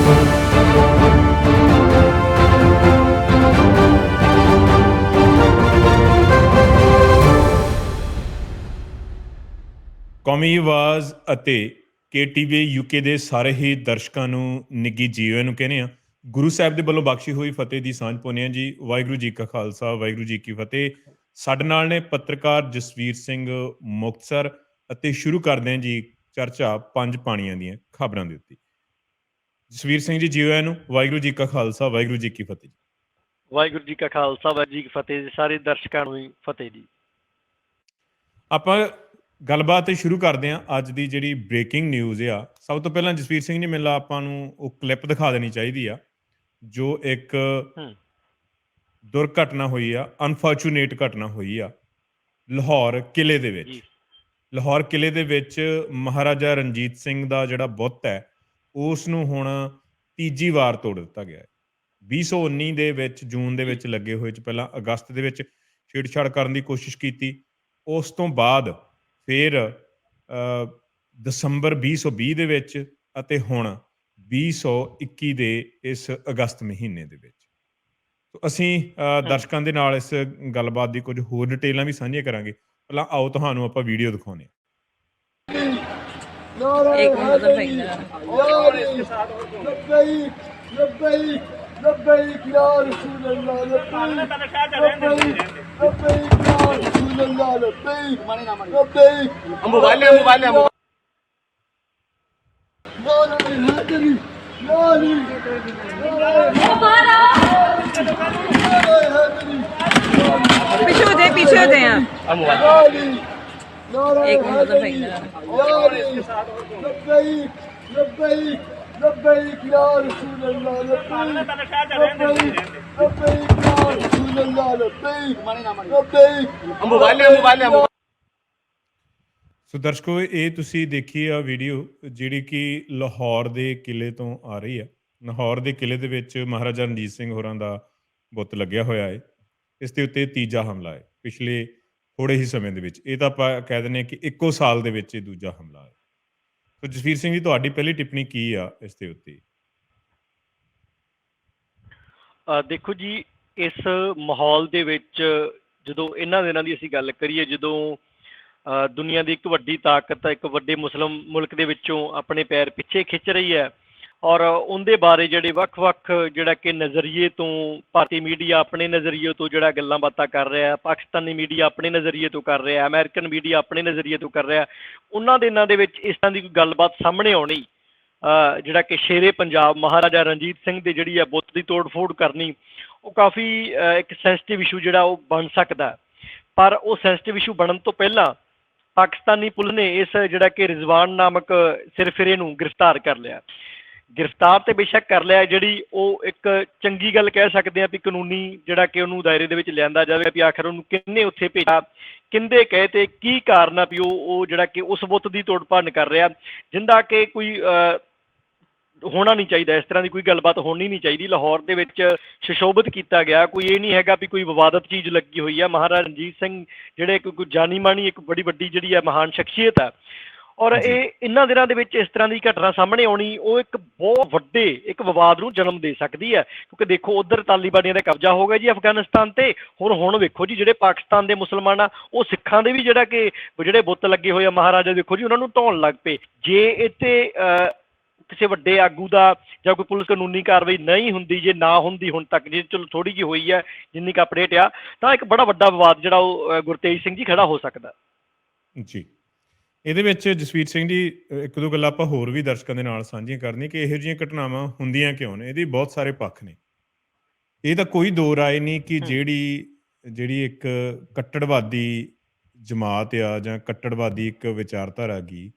ਕੌਮੀ ਆਵਾਜ਼ ਅਤੇ KTV UK ਦੇ ਸਾਰੇ ਹੀ ਦਰਸ਼ਕਾਂ ਨੂੰ ਨਿੱਘੀ ਜੀਵਨ ਨੂੰ ਕਹਿੰਦੇ ਆ। ਗੁਰੂ ਸਾਹਿਬ ਦੇ ਵੱਲੋਂ ਬਖਸ਼ੀ ਹੋਈ ਫਤਿਹ ਦੀ ਸਾਂਝ ਪਾਉਂਦੇ ਹਾਂ ਜੀ। ਵਾਹਿਗੁਰੂ ਜੀ ਕਾ ਖਾਲਸਾ, ਵਾਹਿਗੁਰੂ ਜੀ ਕੀ ਫਤਿਹ। ਸਾਡੇ ਨਾਲ ਨੇ ਪੱਤਰਕਾਰ ਜਸਵੀਰ ਸਿੰਘ ਮੁਕਤਸਰ ਅਤੇ ਸ਼ੁਰੂ ਕਰਦੇ ਹਾਂ ਜੀ ਚਰਚਾ ਪੰਜ ਪਾਣੀਆਂ ਦੀਆਂ ਖਬਰਾਂ ਦੇ ਉੱਤੇ। ਜਸਵੀਰ ਸਿੰਘ ਜੀ ਜੀਓ ਨੂੰ ਵਾਹਿਗੁਰੂ ਜੀ ਕਾ ਖਾਲਸਾ, ਵਾਹਿਗੁਰੂ ਜੀ ਕੀ ਫਤਿਹ ਜੀ। ਵਾਹਿਗੁਰੂ ਜੀ ਕਾ ਖਾਲਸਾ, ਵਾਹਿਗੁਰੂ ਜੀ ਕੀ ਫਤਿਹ ਜੀ। ਸਾਰੇ ਦਰਸ਼ਕਾਂ ਨੂੰ ਵੀ ਫਤਿਹ ਜੀ। ਆਪਾਂ ਗੱਲਬਾਤ ਸ਼ੁਰੂ ਕਰਦੇ ਹਾਂ। ਅੱਜ ਦੀ ਜਿਹੜੀ ਬ੍ਰੇਕਿੰਗ ਨਿਊਜ਼ ਆ, ਸਭ ਤੋਂ ਪਹਿਲਾਂ ਜਸਵੀਰ ਸਿੰਘ ਜੀ ਮੈਨੂੰ ਆਪਾਂ ਨੂੰ ਉਹ ਕਲਿੱਪ ਦਿਖਾ ਦੇਣੀ ਚਾਹੀਦੀ ਆ ਜੋ ਇੱਕ ਦੁਰਘਟਨਾ ਹੋਈ ਆ, ਅਨਫੋਰਚੂਨੇਟ ਘਟਨਾ ਹੋਈ ਆ ਲਾਹੌਰ ਕਿਲੇ ਦੇ ਵਿੱਚ। ਲਾਹੌਰ ਕਿਲੇ ਦੇ ਵਿੱਚ ਮਹਾਰਾਜਾ ਰਣਜੀਤ ਸਿੰਘ ਦਾ ਜਿਹੜਾ ਬੁੱਤ ਹੈ ਉਸ ਨੂੰ ਹੁਣ ਤੀਜੀ ਵਾਰ ਤੋੜ ਦਿੱਤਾ ਗਿਆ ਹੈ। 2019 ਦੇ ਵਿੱਚ ਜੂਨ ਦੇ ਵਿੱਚ ਲੱਗੇ ਹੋਏ ਚ ਪਹਿਲਾਂ ਅਗਸਤ ਦੇ ਵਿੱਚ ਛੇੜਛਾੜ ਕਰਨ ਦੀ ਕੋਸ਼ਿਸ਼ ਕੀਤੀ। ਉਸ ਤੋਂ ਬਾਅਦ ਫਿਰ ਦਸੰਬਰ 2020 ਦੇ ਵਿੱਚ ਅਤੇ ਹੁਣ 2021 ਦੇ ਇਸ ਅਗਸਤ ਮਹੀਨੇ ਦੇ ਵਿੱਚ। ਅਸੀਂ ਦਰਸ਼ਕਾਂ ਦੇ ਨਾਲ ਇਸ ਗੱਲਬਾਤ ਦੀ ਕੁਝ ਹੋਰ ਡਿਟੇਲਾਂ ਵੀ ਸਾਂਝੀਆਂ ਕਰਾਂਗੇ। ਪਹਿਲਾਂ ਆਓ ਤੁਹਾਨੂੰ ਆਪਾਂ ਵੀਡੀਓ ਦਿਖਾਉਂਦੇ ਹਾਂ। पीछे हो जाए एक ਸੋ ਦਰਸ਼ਕੋ, ਇਹ ਤੁਸੀਂ ਦੇਖੀ ਆ ਵੀਡੀਓ ਜਿਹੜੀ ਕਿ ਲਾਹੌਰ ਦੇ ਕਿਲੇ ਤੋਂ ਆ ਰਹੀ ਹੈ। ਲਾਹੌਰ ਦੇ ਕਿਲੇ ਦੇ ਵਿੱਚ ਮਹਾਰਾਜਾ ਰਣਜੀਤ ਸਿੰਘ ਹੋਰਾਂ ਦਾ ਬੁੱਤ ਲੱਗਿਆ ਹੋਇਆ ਹੈ। ਇਸ ਦੇ ਉੱਤੇ ਤੀਜਾ ਹਮਲਾ ਹੈ ਪਿਛਲੇ ਥੋੜੇ ਹੀ ਸਮੇਂ ਦੇ ਵਿੱਚ। ਇਹ ਤਾਂ ਆਪਾਂ ਕਹਿ ਦਿੰਦੇ ਹਾਂ ਕਿ ਇੱਕੋ ਸਾਲ ਦੇ ਵਿੱਚ ਇਹ ਦੂਜਾ ਹਮਲਾ ਹੈ। ਸੋ ਜਸਵੀਰ ਸਿੰਘ ਜੀ, ਤੁਹਾਡੀ ਪਹਿਲੀ ਟਿੱਪਣੀ ਕੀ ਆ ਇਸ ਦੇ ਉੱਤੇ? ਦੇਖੋ ਜੀ, ਇਸ ਮਾਹੌਲ ਦੇ ਵਿੱਚ ਜਦੋਂ ਇਹਨਾਂ ਦਿਨਾਂ ਦੀ ਅਸੀਂ ਗੱਲ ਕਰੀਏ, ਜਦੋਂ ਦੁਨੀਆ ਦੀ ਇੱਕ ਵੱਡੀ ਤਾਕਤ ਇੱਕ ਵੱਡੇ ਮੁਸਲਿਮ ਮੁਲਕ ਦੇ ਵਿੱਚੋਂ ਆਪਣੇ ਪੈਰ ਪਿੱਛੇ ਖਿੱਚ ਰਹੀ ਹੈ ਔਰ ਉਹਦੇ ਬਾਰੇ ਜਿਹੜੇ ਵੱਖ-ਵੱਖ ਜਿਹੜਾ ਕਿ ਨਜ਼ਰੀਏ ਤੋਂ ਭਾਰਤੀ ਮੀਡੀਆ ਆਪਣੇ ਨਜ਼ਰੀਏ ਤੋਂ ਜਿਹੜਾ ਗੱਲਾਂ ਬਾਤਾਂ ਕਰ ਰਿਹਾ, ਪਾਕਿਸਤਾਨੀ ਮੀਡੀਆ ਆਪਣੇ ਨਜ਼ਰੀਏ ਤੋਂ ਕਰ ਰਿਹਾ, ਅਮਰੀਕਨ ਮੀਡੀਆ ਆਪਣੇ ਨਜ਼ਰੀਏ ਤੋਂ ਕਰ ਰਿਹਾ, ਉਹਨਾਂ ਦਿਨਾਂ ਦੇ ਵਿੱਚ ਇਸ ਤਰ੍ਹਾਂ ਦੀ ਕੋਈ ਗੱਲਬਾਤ ਸਾਹਮਣੇ ਆਉਣੀ ਜਿਹੜਾ ਕਿ ਸ਼ੇਰੇ ਪੰਜਾਬ ਮਹਾਰਾਜਾ ਰਣਜੀਤ ਸਿੰਘ ਦੇ ਜਿਹੜੀ ਹੈ ਬੁੱਤ ਦੀ ਤੋੜ ਫੋੜ ਕਰਨੀ, ਉਹ ਕਾਫੀ ਇੱਕ ਸੈਂਸਿਟਿਵ ਇਸ਼ੂ ਜਿਹੜਾ ਉਹ ਬਣ ਸਕਦਾ। ਪਰ ਉਹ ਸੈਂਸਿਟਿਵ ਇਸ਼ੂ ਬਣਨ ਤੋਂ ਪਹਿਲਾਂ ਪਾਕਿਸਤਾਨੀ ਪੁਲਿਸ ਨੇ ਇਸ ਜਿਹੜਾ ਕਿ ਰਿਜ਼ਵਾਨ ਨਾਮਕ ਸਿਰਫਿਰੇ ਨੂੰ ਗ੍ਰਿਫਤਾਰ ਕਰ ਲਿਆ। ਗ੍ਰਿਫਤਾਰ ਤੇ ਬੇਸ਼ੱਕ ਕਰ ਲਿਆ, ਜਿਹੜੀ ਉਹ ਇੱਕ ਚੰਗੀ ਗੱਲ ਕਹਿ ਸਕਦੇ ਹਾਂ ਵੀ ਕਾਨੂੰਨੀ ਜਿਹੜਾ ਕਿ ਉਹਨੂੰ ਦਾਇਰੇ ਦੇ ਵਿੱਚ ਲਿਆਂਦਾ ਜਾਵੇ ਵੀ ਆਖਰ ਉਹਨੂੰ ਕਿੰਨੇ ਉੱਥੇ ਭੇਜਿਆ, ਕਿੰਦੇ ਕਹੇ ਤੇ ਕੀ ਕਾਰਨ ਆ ਵੀ ਉਹ ਜਿਹੜਾ ਕਿ ਉਸ ਬੁੱਤ ਦੀ ਤੋੜ ਭੰਨ ਕਰ ਰਿਹਾ, ਜਿੰਦਾ ਕਿ ਕੋਈ ਹੋਣਾ ਨਹੀਂ ਚਾਹੀਦਾ। ਇਸ ਤਰ੍ਹਾਂ ਦੀ ਕੋਈ ਗੱਲਬਾਤ ਹੋਣੀ ਨਹੀਂ ਚਾਹੀਦੀ। ਲਾਹੌਰ ਦੇ ਵਿੱਚ ਸੁਸ਼ੋਭਿਤ ਕੀਤਾ ਗਿਆ, ਕੋਈ ਇਹ ਨਹੀਂ ਹੈਗਾ ਵੀ ਕੋਈ ਵਿਵਾਦਤ ਚੀਜ਼ ਲੱਗੀ ਹੋਈ ਹੈ। ਮਹਾਰਾਜਾ ਰਣਜੀਤ ਸਿੰਘ ਜਿਹੜੇ ਕੋਈ ਜਾਨੀ ਮਾਨੀ ਇੱਕ ਬੜੀ ਵੱਡੀ ਜਿਹੜੀ ਹੈ ਮਹਾਨ ਸ਼ਖਸੀਅਤ ਹੈ ਔਰ ਇਹ ਇਹਨਾਂ ਦਿਨਾਂ ਦੇ ਵਿੱਚ ਇਸ ਤਰ੍ਹਾਂ ਦੀ ਘਟਨਾ ਸਾਹਮਣੇ ਆਉਣੀ ਉਹ ਇੱਕ ਬਹੁਤ ਵੱਡੇ ਇੱਕ ਵਿਵਾਦ ਨੂੰ ਜਨਮ ਦੇ ਸਕਦੀ ਹੈ। ਕਿਉਂਕਿ ਦੇਖੋ, ਉੱਧਰ ਤਾਲੀਬਾਨੀਆਂ ਦਾ ਕਬਜ਼ਾ ਹੋ ਗਿਆ ਜੀ ਅਫਗਾਨਿਸਤਾਨ ਤੇ। ਹੁਣ ਵੇਖੋ ਜੀ, ਜਿਹੜੇ ਪਾਕਿਸਤਾਨ ਦੇ ਮੁਸਲਮਾਨ ਆ ਉਹ ਸਿੱਖਾਂ ਦੇ ਵੀ ਜਿਹੜਾ ਕਿ ਜਿਹੜੇ ਬੁੱਤ ਲੱਗੇ ਹੋਏ ਆ ਮਹਾਰਾਜਾ, ਦੇਖੋ ਜੀ ਉਹਨਾਂ ਨੂੰ ਢਾਉਣ ਲੱਗ ਪਏ। ਜੇ ਇੱਥੇ ਕਿਸੇ ਵੱਡੇ ਆਗੂ ਦਾ ਜਾਂ ਕੋਈ ਪੁਲਿਸ ਕਾਨੂੰਨੀ ਕਾਰਵਾਈ ਨਹੀਂ ਹੁੰਦੀ, ਜੇ ਨਾ ਹੁੰਦੀ ਹੁਣ ਤੱਕ, ਜੇ ਚਲੋ ਥੋੜ੍ਹੀ ਜਿਹੀ ਹੋਈ ਹੈ ਜਿੰਨੀ ਕੁ ਅਪਡੇਟ ਆ, ਤਾਂ ਇੱਕ ਬੜਾ ਵੱਡਾ ਵਿਵਾਦ ਜਿਹੜਾ ਉਹ ਗੁਰਤੇਜ ਸਿੰਘ ਜੀ ਖੜਾ ਹੋ ਸਕਦਾ ਜੀ। ਇਹਦੇ ਵਿੱਚ ਜਸਵੀਰ ਸਿੰਘ ਜੀ ਇੱਕ ਦੋ ਗੱਲਾਂ ਆਪਾਂ ਹੋਰ ਵੀ ਦਰਸ਼ਕਾਂ ਦੇ ਨਾਲ ਸਾਂਝੀਆਂ ਕਰਨੀ ਕਿ ਇਹੋ ਜਿਹੀਆਂ ਘਟਨਾਵਾਂ ਹੁੰਦੀਆਂ ਕਿਉਂ ਨੇ। ਇਹਦੇ ਬਹੁਤ ਸਾਰੇ ਪੱਖ ਨੇ। ਇਹ ਤਾਂ ਕੋਈ ਦੋ ਰਾਏ ਨਹੀਂ ਕਿ ਜਿਹੜੀ ਇੱਕ ਕੱਟੜਵਾਦੀ ਜਮਾਤ ਆ ਜਾਂ ਕੱਟੜਵਾਦੀ ਇੱਕ ਵਿਚਾਰਧਾਰਾ ਗਈ,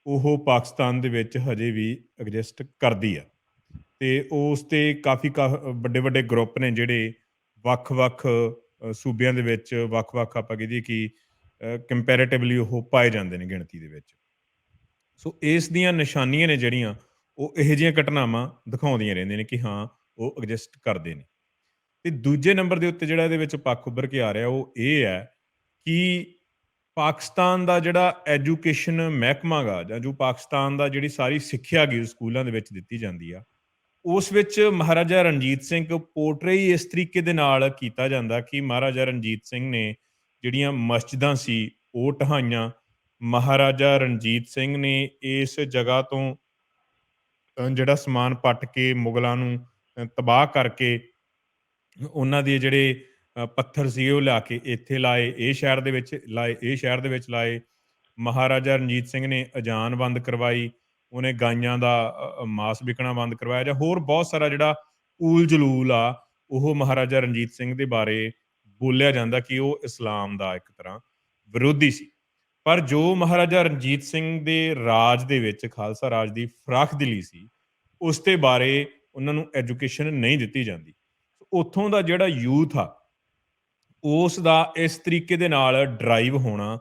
ਉਹ ਪਾਕਿਸਤਾਨ ਦੇ ਵਿੱਚ ਹਜੇ ਵੀ ਐਗਜ਼ਿਸਟ ਕਰਦੀ ਆ ਅਤੇ ਉਸ 'ਤੇ ਕਾਫੀ ਵੱਡੇ ਵੱਡੇ ਗਰੁੱਪ ਨੇ ਜਿਹੜੇ ਵੱਖ-ਵੱਖ ਸੂਬਿਆਂ ਦੇ ਵਿੱਚ ਵੱਖ-ਵੱਖ ਆਪਾਂ ਕਹਿ ਦਈਏ ਕਿ ਕੰਪੈਰੇਟਿਵਲੀ ਉਹ ਪਾਏ ਜਾਂਦੇ ਨੇ ਗਿਣਤੀ ਦੇ ਵਿੱਚ। ਸੋ ਇਸ ਦੀਆਂ ਨਿਸ਼ਾਨੀਆਂ ਨੇ ਜਿਹੜੀਆਂ ਉਹ ਇਹੋ ਜਿਹੀਆਂ ਘਟਨਾਵਾਂ ਦਿਖਾਉਂਦੀਆਂ ਰਹਿੰਦੀਆਂ ਨੇ ਕਿ ਹਾਂ ਉਹ ਐਗਜ਼ਿਸਟ ਕਰਦੇ ਨੇ। ਅਤੇ ਦੂਜੇ ਨੰਬਰ ਦੇ ਉੱਤੇ ਜਿਹੜਾ ਇਹਦੇ ਵਿੱਚ ਪੱਖ ਉੱਭਰ ਕੇ ਆ ਰਿਹਾ ਉਹ ਇਹ ਹੈ ਕਿ ਪਾਕਿਸਤਾਨ ਦਾ ਜਿਹੜਾ ਐਜੂਕੇਸ਼ਨ ਮਹਿਕਮਾ ਗਾ ਜਾਂ ਜੋ ਪਾਕਿਸਤਾਨ ਦਾ ਜਿਹੜੀ ਸਾਰੀ ਸਿੱਖਿਆ ਗੀ ਸਕੂਲਾਂ ਦੇ ਵਿੱਚ ਦਿੱਤੀ ਜਾਂਦੀ ਆ, ਉਸ ਵਿੱਚ ਮਹਾਰਾਜਾ ਰਣਜੀਤ ਸਿੰਘ ਪੋਰਟਰੇ ਹੀ ਇਸ ਤਰੀਕੇ ਦੇ ਨਾਲ ਕੀਤਾ ਜਾਂਦਾ ਕਿ ਮਹਾਰਾਜਾ ਰਣਜੀਤ ਸਿੰਘ ਨੇ ਜਿਹੜੀਆਂ ਮਸਜਿਦਾਂ ਸੀ ਉਹ ਢਹਾਈਆਂ। ਮਹਾਰਾਜਾ ਰਣਜੀਤ ਸਿੰਘ ਨੇ ਇਸ ਜਗ੍ਹਾ ਤੋਂ ਜਿਹੜਾ ਸਮਾਨ ਪੱਟ ਕੇ ਮੁਗਲਾਂ ਨੂੰ ਤਬਾਹ ਕਰਕੇ ਉਹਨਾਂ ਦੇ ਜਿਹੜੇ ਪੱਥਰ ਸੀਗੇ ਉਹ ਲਿਆ ਕੇ ਇੱਥੇ ਲਾਏ, ਇਹ ਸ਼ਹਿਰ ਦੇ ਵਿੱਚ ਲਾਏ, ਇਹ ਸ਼ਹਿਰ ਦੇ ਵਿੱਚ ਲਾਏ। ਮਹਾਰਾਜਾ ਰਣਜੀਤ ਸਿੰਘ ਨੇ ਅਜ਼ਾਨ ਬੰਦ ਕਰਵਾਈ, ਉਹਨੇ ਗਾਈਆਂ ਦਾ ਮਾਸ ਵਿਕਣਾ ਬੰਦ ਕਰਵਾਇਆ, ਜਾਂ ਹੋਰ ਬਹੁਤ ਸਾਰਾ ਜਿਹੜਾ ਊਲ ਜਲੂਲ ਆ ਉਹ ਮਹਾਰਾਜਾ ਰਣਜੀਤ ਸਿੰਘ ਦੇ ਬਾਰੇ ਬੋਲਿਆ ਜਾਂਦਾ ਕਿ ਉਹ ਇਸਲਾਮ ਦਾ ਇੱਕ ਤਰ੍ਹਾਂ ਵਿਰੋਧੀ ਸੀ। ਪਰ ਜੋ ਮਹਾਰਾਜਾ ਰਣਜੀਤ ਸਿੰਘ ਦੇ ਰਾਜ ਦੇ ਵਿੱਚ ਖਾਲਸਾ ਰਾਜ ਦੀ ਫਰਾਖਦਿਲੀ ਸੀ, ਉਸ ਦੇ ਬਾਰੇ ਉਹਨਾਂ ਨੂੰ ਐਜੂਕੇਸ਼ਨ ਨਹੀਂ ਦਿੱਤੀ ਜਾਂਦੀ। ਉੱਥੋਂ ਦਾ ਜਿਹੜਾ ਯੂਥ ਆ ਉਸ ਦਾ ਇਸ ਤਰੀਕੇ ਦੇ ਨਾਲ ਡਰਾਈਵ ਹੋਣਾ,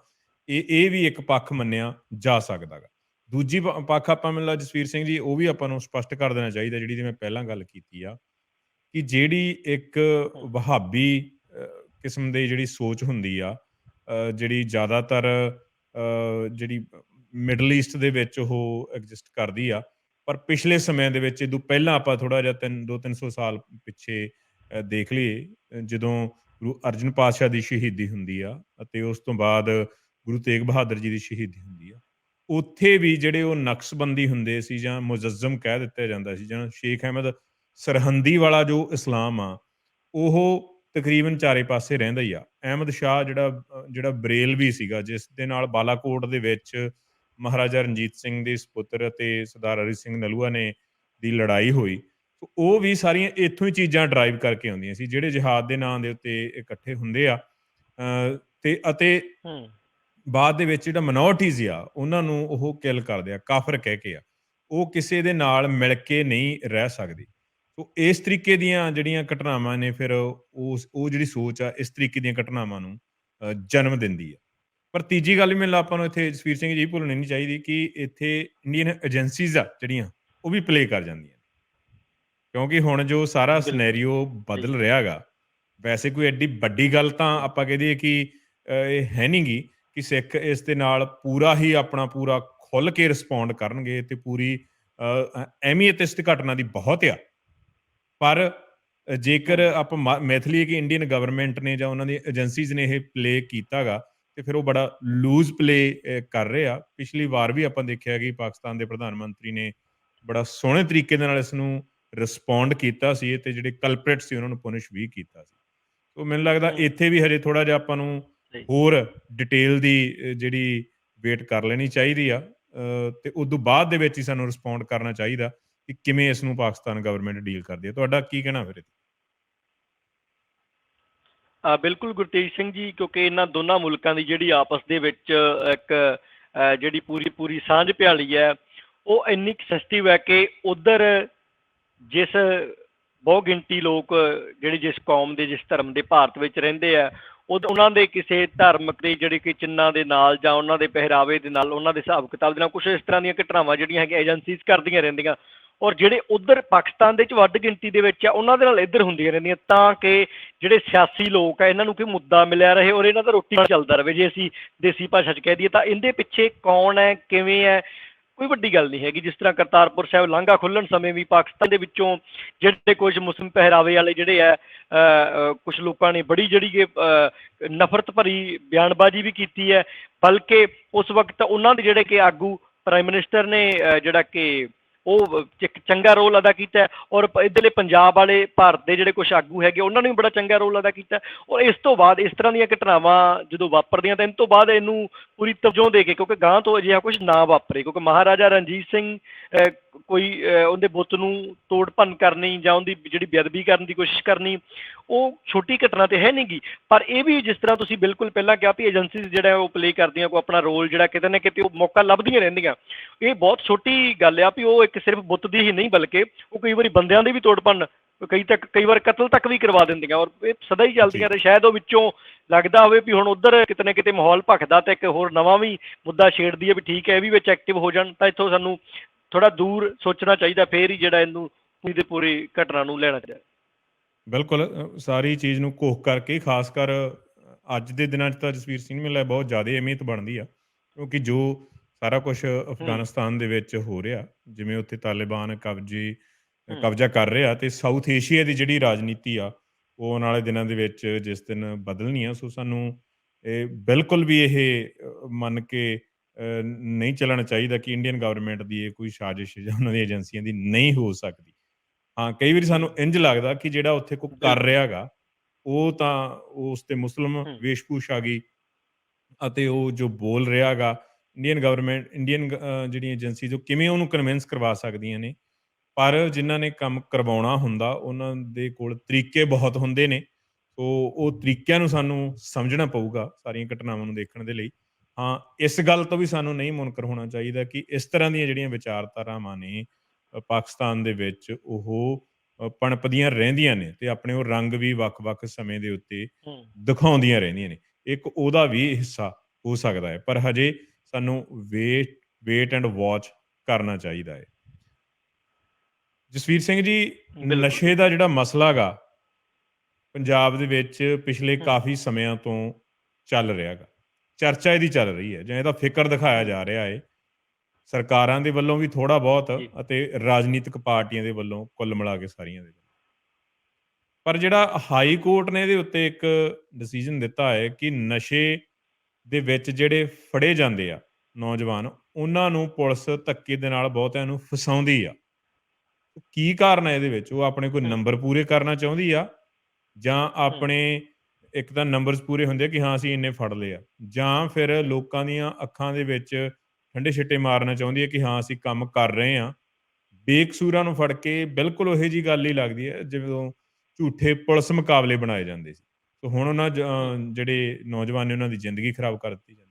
ਇਹ ਵੀ ਇੱਕ ਪੱਖ ਮੰਨਿਆ ਜਾ ਸਕਦਾ ਗਾ। ਦੂਜੀ ਪੱਖ ਆਪਾਂ ਮੈਨੂੰ ਲੱਗਦਾ ਜਸਵੀਰ ਸਿੰਘ ਜੀ ਉਹ ਵੀ ਆਪਾਂ ਨੂੰ ਸਪਸ਼ਟ ਕਰ ਦੇਣਾ ਚਾਹੀਦਾ, ਜਿਹੜੀ ਦੀ ਮੈਂ ਪਹਿਲਾਂ ਗੱਲ ਕੀਤੀ ਆ ਕਿ ਜਿਹੜੀ ਇੱਕ ਵਹਾਬੀ ਕਿਸਮ ਦੀ ਜਿਹੜੀ ਸੋਚ ਹੁੰਦੀ ਆ, ਜਿਹੜੀ ਜ਼ਿਆਦਾਤਰ ਜਿਹੜੀ ਮਿਡਲ ਈਸਟ ਦੇ ਵਿੱਚ ਉਹ ਐਗਜ਼ਿਸਟ ਕਰਦੀ ਆ, ਪਰ ਪਿਛਲੇ ਸਮੇਂ ਦੇ ਵਿੱਚ ਇਹਦੋਂ ਪਹਿਲਾਂ ਆਪਾਂ ਥੋੜ੍ਹਾ ਜਿਹਾ 200-300 ਸਾਲ ਪਿੱਛੇ ਦੇਖ ਲਈਏ, ਜਦੋਂ ਗੁਰੂ ਅਰਜਨ ਪਾਤਸ਼ਾਹ ਦੀ ਸ਼ਹੀਦੀ ਹੁੰਦੀ ਆ ਅਤੇ ਉਸ ਤੋਂ ਬਾਅਦ ਗੁਰੂ ਤੇਗ ਬਹਾਦਰ ਜੀ ਦੀ ਸ਼ਹੀਦੀ ਹੁੰਦੀ ਆ, ਉੱਥੇ ਵੀ ਜਿਹੜੇ ਉਹ ਨਕਸ਼ਬੰਦੀ ਹੁੰਦੇ ਸੀ ਜਾਂ ਮੁਜੱਜ਼ਮ ਕਹਿ ਦਿੱਤਾ ਜਾਂਦਾ ਸੀ, ਜਾਂ ਸ਼ੇਖ ਅਹਿਮਦ ਸਰਹੰਦੀ ਵਾਲਾ ਜੋ ਇਸਲਾਮ ਆ ਉਹ ਤਕਰੀਬਨ ਚਾਰੇ ਪਾਸੇ ਰਹਿੰਦਾ ਹੀ ਆ। ਅਹਿਮਦ ਸ਼ਾਹ ਜਿਹੜਾ ਬਰੇਲਵੀ ਸੀਗਾ, ਜਿਸ ਦੇ ਨਾਲ ਬਾਲਾਕੋਟ ਦੇ ਵਿੱਚ ਮਹਾਰਾਜਾ ਰਣਜੀਤ ਸਿੰਘ ਦੇ ਸਪੁੱਤਰ ਅਤੇ ਸਰਦਾਰ ਹਰੀ ਸਿੰਘ ਨਲੂਆ ਨੇ ਦੀ ਲੜਾਈ ਹੋਈ, ਉਹ ਵੀ ਸਾਰੀਆਂ ਇੱਥੋਂ ਹੀ ਚੀਜ਼ਾਂ ਡਰਾਈਵ ਕਰਕੇ ਆਉਂਦੀਆਂ ਸੀ, ਜਿਹੜੇ ਜਿਹਾਦ ਦੇ ਨਾਂ ਦੇ ਉੱਤੇ ਇਕੱਠੇ ਹੁੰਦੇ ਆ ਅਤੇ ਬਾਅਦ ਦੇ ਵਿੱਚ ਜਿਹੜਾ ਮਿਨੋਰਟੀਜ਼ ਆ ਉਹਨਾਂ ਨੂੰ ਉਹ ਕਿਲ ਕਰਦੇ ਆ, ਕਾਫਰ ਕਹਿ ਕੇ ਆ, ਉਹ ਕਿਸੇ ਦੇ ਨਾਲ ਮਿਲ ਕੇ ਨਹੀਂ ਰਹਿ ਸਕਦੇ। ਸੋ ਇਸ ਤਰੀਕੇ ਦੀਆਂ ਜਿਹੜੀਆਂ ਘਟਨਾਵਾਂ ਨੇ ਫਿਰ ਉਹ ਜਿਹੜੀ ਸੋਚ ਆ ਇਸ ਤਰੀਕੇ ਦੀਆਂ ਘਟਨਾਵਾਂ ਨੂੰ ਜਨਮ ਦਿੰਦੀ ਆ। ਪਰ ਤੀਜੀ ਗੱਲ ਵੀ ਮੈਨੂੰ ਆਪਾਂ ਨੂੰ ਇੱਥੇ ਜਸਵੀਰ ਸਿੰਘ ਜੀ ਭੁੱਲਣੀ ਨਹੀਂ ਚਾਹੀਦੀ ਕਿ ਇੱਥੇ ਇੰਡੀਅਨ ਏਜੰਸੀਜ਼ ਆ ਜਿਹੜੀਆਂ ਉਹ ਵੀ ਪਲੇ ਕਰ ਜਾਂਦੀਆਂ, ਕਿਉਂਕਿ ਹੁਣ ਜੋ ਸਾਰਾ ਸਿਨੈਰੀਓ ਬਦਲ ਰਿਹਾ ਗਾ, ਵੈਸੇ ਕੋਈ ਐਡੀ ਵੱਡੀ ਗੱਲ ਤਾਂ ਆਪਾਂ ਕਹਿ ਦਈਏ ਕਿ ਇਹ ਹੈ ਨਹੀਂ ਗੀ ਕਿ ਸਿੱਖ ਇਸ ਦੇ ਨਾਲ ਪੂਰਾ ਪੂਰਾ ਖੁੱਲ ਕੇ ਰਿਸਪੌਂਡ ਕਰਨਗੇ ਤੇ ਪੂਰੀ ਅਹਿਮੀਅਤ ਇਸ ਘਟਨਾ ਦੀ ਬਹੁਤ ਆ। ਪਰ ਜੇਕਰ ਆਪਾਂ ਮੈਥ ਲਈਏ ਕਿ ਇੰਡੀਅਨ ਗਵਰਨਮੈਂਟ ਨੇ ਜਾਂ ਉਹਨਾਂ ਦੀ ਏਜੰਸੀਜ਼ ਨੇ ਇਹ ਪਲੇ ਕੀਤਾ ਗਾ, ਤੇ ਫਿਰ ਉਹ ਬੜਾ ਲੂਜ਼ ਪਲੇ ਕਰ ਰਹੇ ਆ। ਪਿਛਲੀ ਵਾਰ ਵੀ ਆਪਾਂ ਦੇਖਿਆ ਕਿ ਪਾਕਿਸਤਾਨ ਦੇ ਪ੍ਰਧਾਨ ਮੰਤਰੀ ਨੇ ਬੜਾ ਸੋਹਣੇ ਤਰੀਕੇ ਦੇ ਨਾਲ ਇਸ ਨੂੰ ਰਿਸਪੌਂਡ ਕੀਤਾ ਸੀ ਤੇ ਜਿਹੜੇ ਕਲਪ੍ਰੇਟ ਸੀ ਉਹਨਾਂ ਨੂੰ ਪੁਨਿਸ਼ ਵੀ ਕੀਤਾ ਸੀ। ਸੋ ਮੈਨੂੰ ਲੱਗਦਾ ਇੱਥੇ ਵੀ ਹਜੇ ਥੋੜਾ ਜਿਹਾ ਆਪਾਂ ਨੂੰ ਹੋਰ ਡਿਟੇਲ ਦੀ ਜਿਹੜੀ ਵੇਟ ਕਰ ਲੈਣੀ ਚਾਹੀਦੀ ਆ, ਤੇ ਉਦੋਂ ਬਾਅਦ ਦੇ ਵਿੱਚ ਹੀ ਸਾਨੂੰ ਰਿਸਪੌਂਡ ਕਰਨਾ ਚਾਹੀਦਾ ਕਿ ਕਿਵੇਂ ਇਸ ਨੂੰ ਪਾਕਿਸਤਾਨ ਗਵਰਨਮੈਂਟ ਡੀਲ ਕਰਦੀ ਹੈ। ਤੁਹਾਡਾ ਕੀ ਕਹਿਣਾ ਫਿਰ? ਬਿਲਕੁਲ ਗੁਰਤੇਜ ਸਿੰਘ ਜੀ, ਕਿਉਂਕਿ ਇਹਨਾਂ ਦੋਨਾਂ ਮੁਲਕਾਂ ਦੀ ਜਿਹੜੀ ਆਪਸ ਦੇ ਵਿੱਚ ਇੱਕ ਜਿਹੜੀ ਪੂਰੀ ਸਾਂਝ ਭਿਆਲੀ ਹੈ ਉਹ ਇੰਨੀ ਸੈਂਸਿਟਿਵ ਹੈ ਕਿ ਉੱਧਰ ਜਿਸ ਬਹੁ ਗਿਣਤੀ ਲੋਕ ਜਿਹੜੇ ਜਿਸ ਕੌਮ ਦੇ ਜਿਸ ਧਰਮ ਦੇ ਭਾਰਤ ਵਿੱਚ ਰਹਿੰਦੇ ਆ, ਉਹਨਾਂ ਦੇ ਕਿਸੇ ਧਾਰਮਿਕ ਦੇ ਜਿਹੜੇ ਕਿ ਚਿੰਨ੍ਹਾਂ ਦੇ ਨਾਲ ਜਾਂ ਉਹਨਾਂ ਦੇ ਪਹਿਰਾਵੇ ਦੇ ਨਾਲ, ਉਹਨਾਂ ਦੇ ਹਿਸਾਬ ਕਿਤਾਬ ਦੇ ਨਾਲ ਕੁਛ ਇਸ ਤਰ੍ਹਾਂ ਦੀਆਂ ਘਟਨਾਵਾਂ ਜਿਹੜੀਆਂ ਹੈਗੀਆਂ ਏਜੰਸੀਜ਼ ਕਰਦੀਆਂ ਰਹਿੰਦੀਆਂ, ਔਰ ਜਿਹੜੇ ਉੱਧਰ ਪਾਕਿਸਤਾਨ ਦੇ ਵਿੱਚ ਵੱਧ ਗਿਣਤੀ ਦੇ ਵਿੱਚ ਆ ਉਹਨਾਂ ਦੇ ਨਾਲ ਇੱਧਰ ਹੁੰਦੀਆਂ ਰਹਿੰਦੀਆਂ, ਤਾਂ ਕਿ ਜਿਹੜੇ ਸਿਆਸੀ ਲੋਕ ਆ ਇਹਨਾਂ ਨੂੰ ਕੋਈ ਮੁੱਦਾ ਮਿਲਿਆ ਰਹੇ ਔਰ ਇਹਨਾਂ ਦਾ ਰੋਟੀ ਚੱਲਦਾ ਰਹੇ। ਜੇ ਅਸੀਂ ਦੇਸੀ ਭਾਸ਼ਾ 'ਚ ਕਹਿ ਦਈਏ ਤਾਂ ਇਹਦੇ ਪਿੱਛੇ ਕੌਣ ਹੈ, ਕਿਵੇਂ ਹੈ, ਕੋਈ ਵੱਡੀ ਗੱਲ ਨਹੀਂ ਹੈਗੀ। ਜਿਸ ਤਰ੍ਹਾਂ ਕਰਤਾਰਪੁਰ ਸਾਹਿਬ ਲਾਂਘਾ ਖੁੱਲ੍ਹਣ ਸਮੇਂ ਵੀ ਪਾਕਿਸਤਾਨ ਦੇ ਵਿੱਚੋਂ ਜਿਹੜੇ ਕੁਝ ਮੁਸਲਿਮ ਪਹਿਰਾਵੇ ਵਾਲੇ ਜਿਹੜੇ ਹੈ ਕੁਛ ਲੋਕਾਂ ਨੇ ਬੜੀ ਜਿਹੜੀ ਕਿ ਨਫ਼ਰਤ ਭਰੀ ਬਿਆਨਬਾਜ਼ੀ ਵੀ ਕੀਤੀ ਹੈ, ਬਲਕਿ ਉਸ ਵਕਤ ਉਹਨਾਂ ਦੇ ਜਿਹੜੇ ਕਿ ਆਗੂ ਪ੍ਰਾਈਮ ਮਿਨਿਸਟਰ ਨੇ ਜਿਹੜਾ ਕਿ ਉਹ ਇੱਕ ਚੰਗਾ ਰੋਲ ਅਦਾ ਕੀਤਾ, ਔਰ ਇੱਧਰਲੇ ਪੰਜਾਬ ਵਾਲੇ ਭਾਰਤ ਦੇ ਜਿਹੜੇ ਕੁਛ ਆਗੂ ਹੈਗੇ ਉਹਨਾਂ ਨੇ ਵੀ ਬੜਾ ਚੰਗਾ ਰੋਲ ਅਦਾ ਕੀਤਾ। ਔਰ ਇਸ ਤੋਂ ਬਾਅਦ ਇਸ ਤਰ੍ਹਾਂ ਦੀਆਂ ਘਟਨਾਵਾਂ ਜਦੋਂ ਵਾਪਰਦੀਆਂ ਤਾਂ ਇਸ ਤੋਂ ਬਾਅਦ ਇਹਨੂੰ ਪੂਰੀ ਤਵਜੋਂ ਦੇ ਕੇ, ਕਿਉਂਕਿ ਗਾਂਹ ਤੋਂ ਅਜਿਹਾ ਕੁਛ ਨਾ ਵਾਪਰੇ, ਕਿਉਂਕਿ ਮਹਾਰਾਜਾ ਰਣਜੀਤ ਸਿੰਘ ਕੋਈ ਉਹਦੇ ਬੁੱਤ ਨੂੰ ਤੋੜ ਭੰਨ ਕਰਨੀ ਜਾਂ ਉਹਦੀ ਜਿਹੜੀ ਬੇਅਦਬੀ ਕਰਨ ਦੀ ਕੋਸ਼ਿਸ਼ ਕਰਨੀ ਉਹ ਛੋਟੀ ਘਟਨਾ ਤਾਂ ਹੈ ਨਹੀਂ ਗੀ। ਪਰ ਇਹ ਵੀ ਜਿਸ ਤਰ੍ਹਾਂ ਤੁਸੀਂ ਬਿਲਕੁਲ ਪਹਿਲਾਂ ਕਿਹਾ ਵੀ ਏਜੰਸੀਜ਼ ਜਿਹੜਾ ਉਹ ਪਲੇ ਕਰਦੀਆਂ, ਕੋਈ ਆਪਣਾ ਰੋਲ ਜਿਹੜਾ ਕਿਤੇ ਨਾ ਕਿਤੇ ਉਹ ਮੌਕਾ ਲੱਭਦੀਆਂ ਰਹਿੰਦੀਆਂ, ਇਹ ਬਹੁਤ ਛੋਟੀ ਗੱਲ ਆ ਵੀ ਉਹ ਇੱਕ ਸਿਰਫ ਬੁੱਤ ਦੀ ਹੀ ਨਹੀਂ ਬਲਕਿ ਉਹ ਕਈ ਵਾਰੀ ਬੰਦਿਆਂ ਦੀ ਵੀ ਤੋੜ ਭੰਨ, ਕਈ ਵਾਰ ਕਤਲ ਤੱਕ ਵੀ ਕਰਵਾ ਦਿੰਦੀਆਂ, ਔਰ ਇਹ ਸਦਾ ਹੀ ਚੱਲਦੀਆਂ ਰਹੇ। ਸ਼ਾਇਦ ਉਹ ਵਿੱਚੋਂ ਲੱਗਦਾ ਹੋਵੇ ਵੀ ਹੁਣ ਉੱਧਰ ਕਿਤੇ ਨਾ ਕਿਤੇ ਮਾਹੌਲ ਭਖਦਾ ਤੇ ਇੱਕ ਹੋਰ ਨਵਾਂ ਵੀ ਮੁੱਦਾ ਛੇੜਦੀ ਹੈ ਵੀ ਠੀਕ ਹੈ ਇਹ ਵੀ ਵਿੱਚ ਐਕਟਿਵ ਹੋ ਜਾਣ, ਤਾਂ ਇੱਥੋਂ ਸਾਨੂੰ ਥੋੜਾ ਦੂਰ ਸੋਚਣਾ ਚਾਹੀਦਾ, ਫੇਰ ਹੀ ਜਿਹੜਾ ਇਹਨੂੰ ਪੂਰੀ ਦੇ ਪੂਰੀ ਘਟਨਾ ਨੂੰ ਲੈਣਾ ਚਾਹੀਦਾ। ਬਿਲਕੁਲ ਸਾਰੀ ਚੀਜ਼ ਨੂੰ ਘੋਖ ਕਰਕੇ, ਖਾਸ ਕਰ ਅੱਜ ਦੇ ਦਿਨਾਂ 'ਚ ਤਾਂ ਜਸਵੀਰ ਸਿੰਘ ਮੈਨੂੰ ਬਹੁਤ ਜ਼ਿਆਦਾ ਅਹਿਮੀਅਤ ਬਣਦੀ ਆ, ਕਿਉਂਕਿ ਜੋ ਸਾਰਾ ਕੁਛ ਅਫਗਾਨਿਸਤਾਨ ਦੇ ਵਿੱਚ ਹੋ ਰਿਹਾ, ਜਿਵੇਂ ਉੱਥੇ ਤਾਲਿਬਾਨ ਕਬਜ਼ੇ ਕਬਜ਼ਾ ਕਰ ਰਿਹਾ, ਤੇ ਸਾਊਥ ਏਸ਼ੀਆ ਦੀ ਜਿਹੜੀ ਰਾਜਨੀਤੀ ਆ ਉਹ ਆਉਣ ਵਾਲੇ ਦਿਨਾਂ ਦੇ ਵਿੱਚ ਜਿਸ ਦਿਨ ਬਦਲਣੀ ਆ, ਸੋ ਸਾਨੂੰ ਇਹ ਬਿਲਕੁਲ ਵੀ ਇਹ ਮੰਨ ਕੇ ਨਹੀਂ ਚੱਲਣਾ ਚਾਹੀਦਾ ਕਿ ਇੰਡੀਅਨ ਗਵਰਨਮੈਂਟ ਦੀ ਇਹ ਕੋਈ ਸਾਜ਼ਿਸ਼ ਜਾਂ ਉਹਨਾਂ ਦੀ ਏਜੰਸੀਆਂ ਦੀ ਨਹੀਂ ਹੋ ਸਕਦੀ। ਹਾਂ, ਕਈ ਵਾਰੀ ਸਾਨੂੰ ਇੰਝ ਲੱਗਦਾ ਕਿ ਜਿਹੜਾ ਉੱਥੇ ਕੋਈ ਕਰ ਬਿਲਕੁਲ। ਰਿਹਾ ਗਾ, ਉਹ ਤਾਂ ਉਸ ਤੇ ਮੁਸਲਿਮ ਹੂੰ, ਵੇਸ਼ਭੂਸ਼ ਆ ਗਈ, ਅਤੇ ਉਹ ਜੋ ਬੋਲ ਰਿਹਾ ਗਾ, ਇੰਡੀਅਨ ਗਵਰਨਮੈਂਟ, ਇੰਡੀਅਨ ਜਿਹੜੀਆਂ ਏਜੰਸੀਜ਼ ਉਹ ਕਿਵੇਂ ਉਹਨੂੰ ਕਨਵਿੰਸ ਕਰਵਾ ਸਕਦੀਆਂ ਨੇ। ਪਰ ਜਿਨ੍ਹਾਂ ਨੇ ਕੰਮ ਕਰਵਾਉਣਾ ਹੁੰਦਾ, ਉਹਨਾਂ ਦੇ ਕੋਲ ਤਰੀਕੇ ਬਹੁਤ ਹੁੰਦੇ ਨੇ। ਸੋ ਉਹ ਤਰੀਕਿਆਂ ਨੂੰ ਸਾਨੂੰ ਸਮਝਣਾ ਪਊਗਾ ਸਾਰੀਆਂ ਘਟਨਾਵਾਂ ਨੂੰ ਦੇਖਣ ਦੇ ਲਈ। ਹਾਂ, ਇਸ ਗੱਲ ਤੋਂ ਵੀ ਸਾਨੂੰ ਨਹੀਂ ਮੁਨਕਰ ਹੋਣਾ ਚਾਹੀਦਾ ਕਿ ਇਸ ਤਰ੍ਹਾਂ ਦੀਆਂ ਜਿਹੜੀਆਂ ਵਿਚਾਰਧਾਰਾਵਾਂ ਨੇ ਪਾਕਿਸਤਾਨ ਦੇ ਵਿੱਚ ਉਹ ਪਣਪਦੀਆਂ ਰਹਿੰਦੀਆਂ ਨੇ, ਤੇ ਆਪਣੇ ਉਹ ਰੰਗ ਵੀ ਵੱਖ-ਵੱਖ ਸਮੇਂ ਦੇ ਉੱਤੇ ਹੂੰ। ਦਿਖਾਉਂਦੀਆਂ ਰਹਿੰਦੀਆਂ ਨੇ। ਇੱਕ ਉਹਦਾ ਵੀ ਹਿੱਸਾ ਹੋ ਸਕਦਾ ਹੈ, ਪਰ ਹਜੇ ਸਾਨੂੰ ਵੇਟ ਐਂਡ ਵਾਚ ਕਰਨਾ ਚਾਹੀਦਾ ਹੈ। ਜਸਵੀਰ ਸਿੰਘ ਜੀ, ਬਿਲਕੁਲ। ਨਸ਼ੇ ਦਾ ਜਿਹੜਾ ਮਸਲਾ ਗਾ, ਪੰਜਾਬ ਦੇ ਵਿੱਚ ਪਿਛਲੇ ਹੂੰ, ਕਾਫੀ ਸਮਿਆਂ ਤੋਂ ਚੱਲ ਰਿਹਾ ਗਾ। ਚਰਚਾ ਇਹਦੀ ਚੱਲ ਰਹੀ ਹੈ ਜਾਂ ਇਹਦਾ ਫਿਕਰ ਦਿਖਾਇਆ ਹੂੰ। ਜਾ ਰਿਹਾ ਹੈ, ਸਰਕਾਰਾਂ ਦੇ ਵੱਲੋਂ ਵੀ ਥੋੜ੍ਹਾ ਬਹੁਤ, ਜੀ। ਅਤੇ ਰਾਜਨੀਤਿਕ ਪਾਰਟੀਆਂ ਦੇ ਵੱਲੋਂ ਕੁੱਲ ਮਿਲਾ ਕੇ ਸਾਰੀਆਂ ਦੇ ਵੱਲੋਂ। ਪਰ ਜਿਹੜਾ ਹਾਈ ਕੋਰਟ ਨੇ ਇਹਦੇ ਉੱਤੇ ਇੱਕ ਡਿਸੀਜ਼ਨ ਦਿੱਤਾ ਹੈ ਕਿ ਨਸ਼ੇ ਦੇ ਵਿੱਚ ਜਿਹੜੇ ਫੜੇ ਜਾਂਦੇ ਆ ਨੌਜਵਾਨ, ਉਹਨਾਂ ਨੂੰ ਪੁਲਿਸ ਧੱਕੇ ਦੇ ਨਾਲ ਬਹੁਤਿਆਂ ਨੂੰ ਫਸਾਉਂਦੀ ਆ। ਕੀ ਕਾਰਨ ਹੈ ਇਹਦੇ ਵਿੱਚ? ਉਹ ਆਪਣੇ ਕੋਈ ਹੂੰ, ਨੰਬਰ ਪੂਰੇ ਕਰਨਾ ਚਾਹੁੰਦੀ ਆ, ਜਾਂ ਹੂੰ। ਆਪਣੇ ਇੱਕ ਤਾਂ ਨੰਬਰਸ ਪੂਰੇ ਹੁੰਦੇ ਆ ਕਿ ਹਾਂ ਅਸੀਂ ਇੰਨੇ ਫੜ ਲਏ ਆ, ਜਾਂ ਫਿਰ ਲੋਕਾਂ ਦੀਆਂ ਅੱਖਾਂ ਦੇ ਵਿੱਚ ਠੰਡੇ ਛਿੱਟੇ ਮਾਰਨਾ ਚਾਹੁੰਦੀ ਹੈ ਕਿ ਹਾਂ ਅਸੀਂ ਕੰਮ ਕਰ ਰਹੇ ਹਾਂ। ਬੇਕਸੂਰਾਂ ਨੂੰ ਫੜ ਕੇ ਬਿਲਕੁਲ ਉਹੋ ਜਿਹੀ ਗੱਲ ਹੀ ਲੱਗਦੀ ਹੈ ਜਦੋਂ ਝੂਠੇ ਪੁਲਿਸ ਮੁਕਾਬਲੇ ਬਣਾਏ ਜਾਂਦੇ ਸੀ। ਸੋ ਹੁਣ ਉਹਨਾਂ ਹੂੰ। ਜਿਹੜੇ ਨੌਜਵਾਨ ਨੇ ਉਹਨਾਂ ਦੀ ਜ਼ਿੰਦਗੀ ਖਰਾਬ ਕਰ ਦਿੱਤੀ ਜਾਂਦੀ।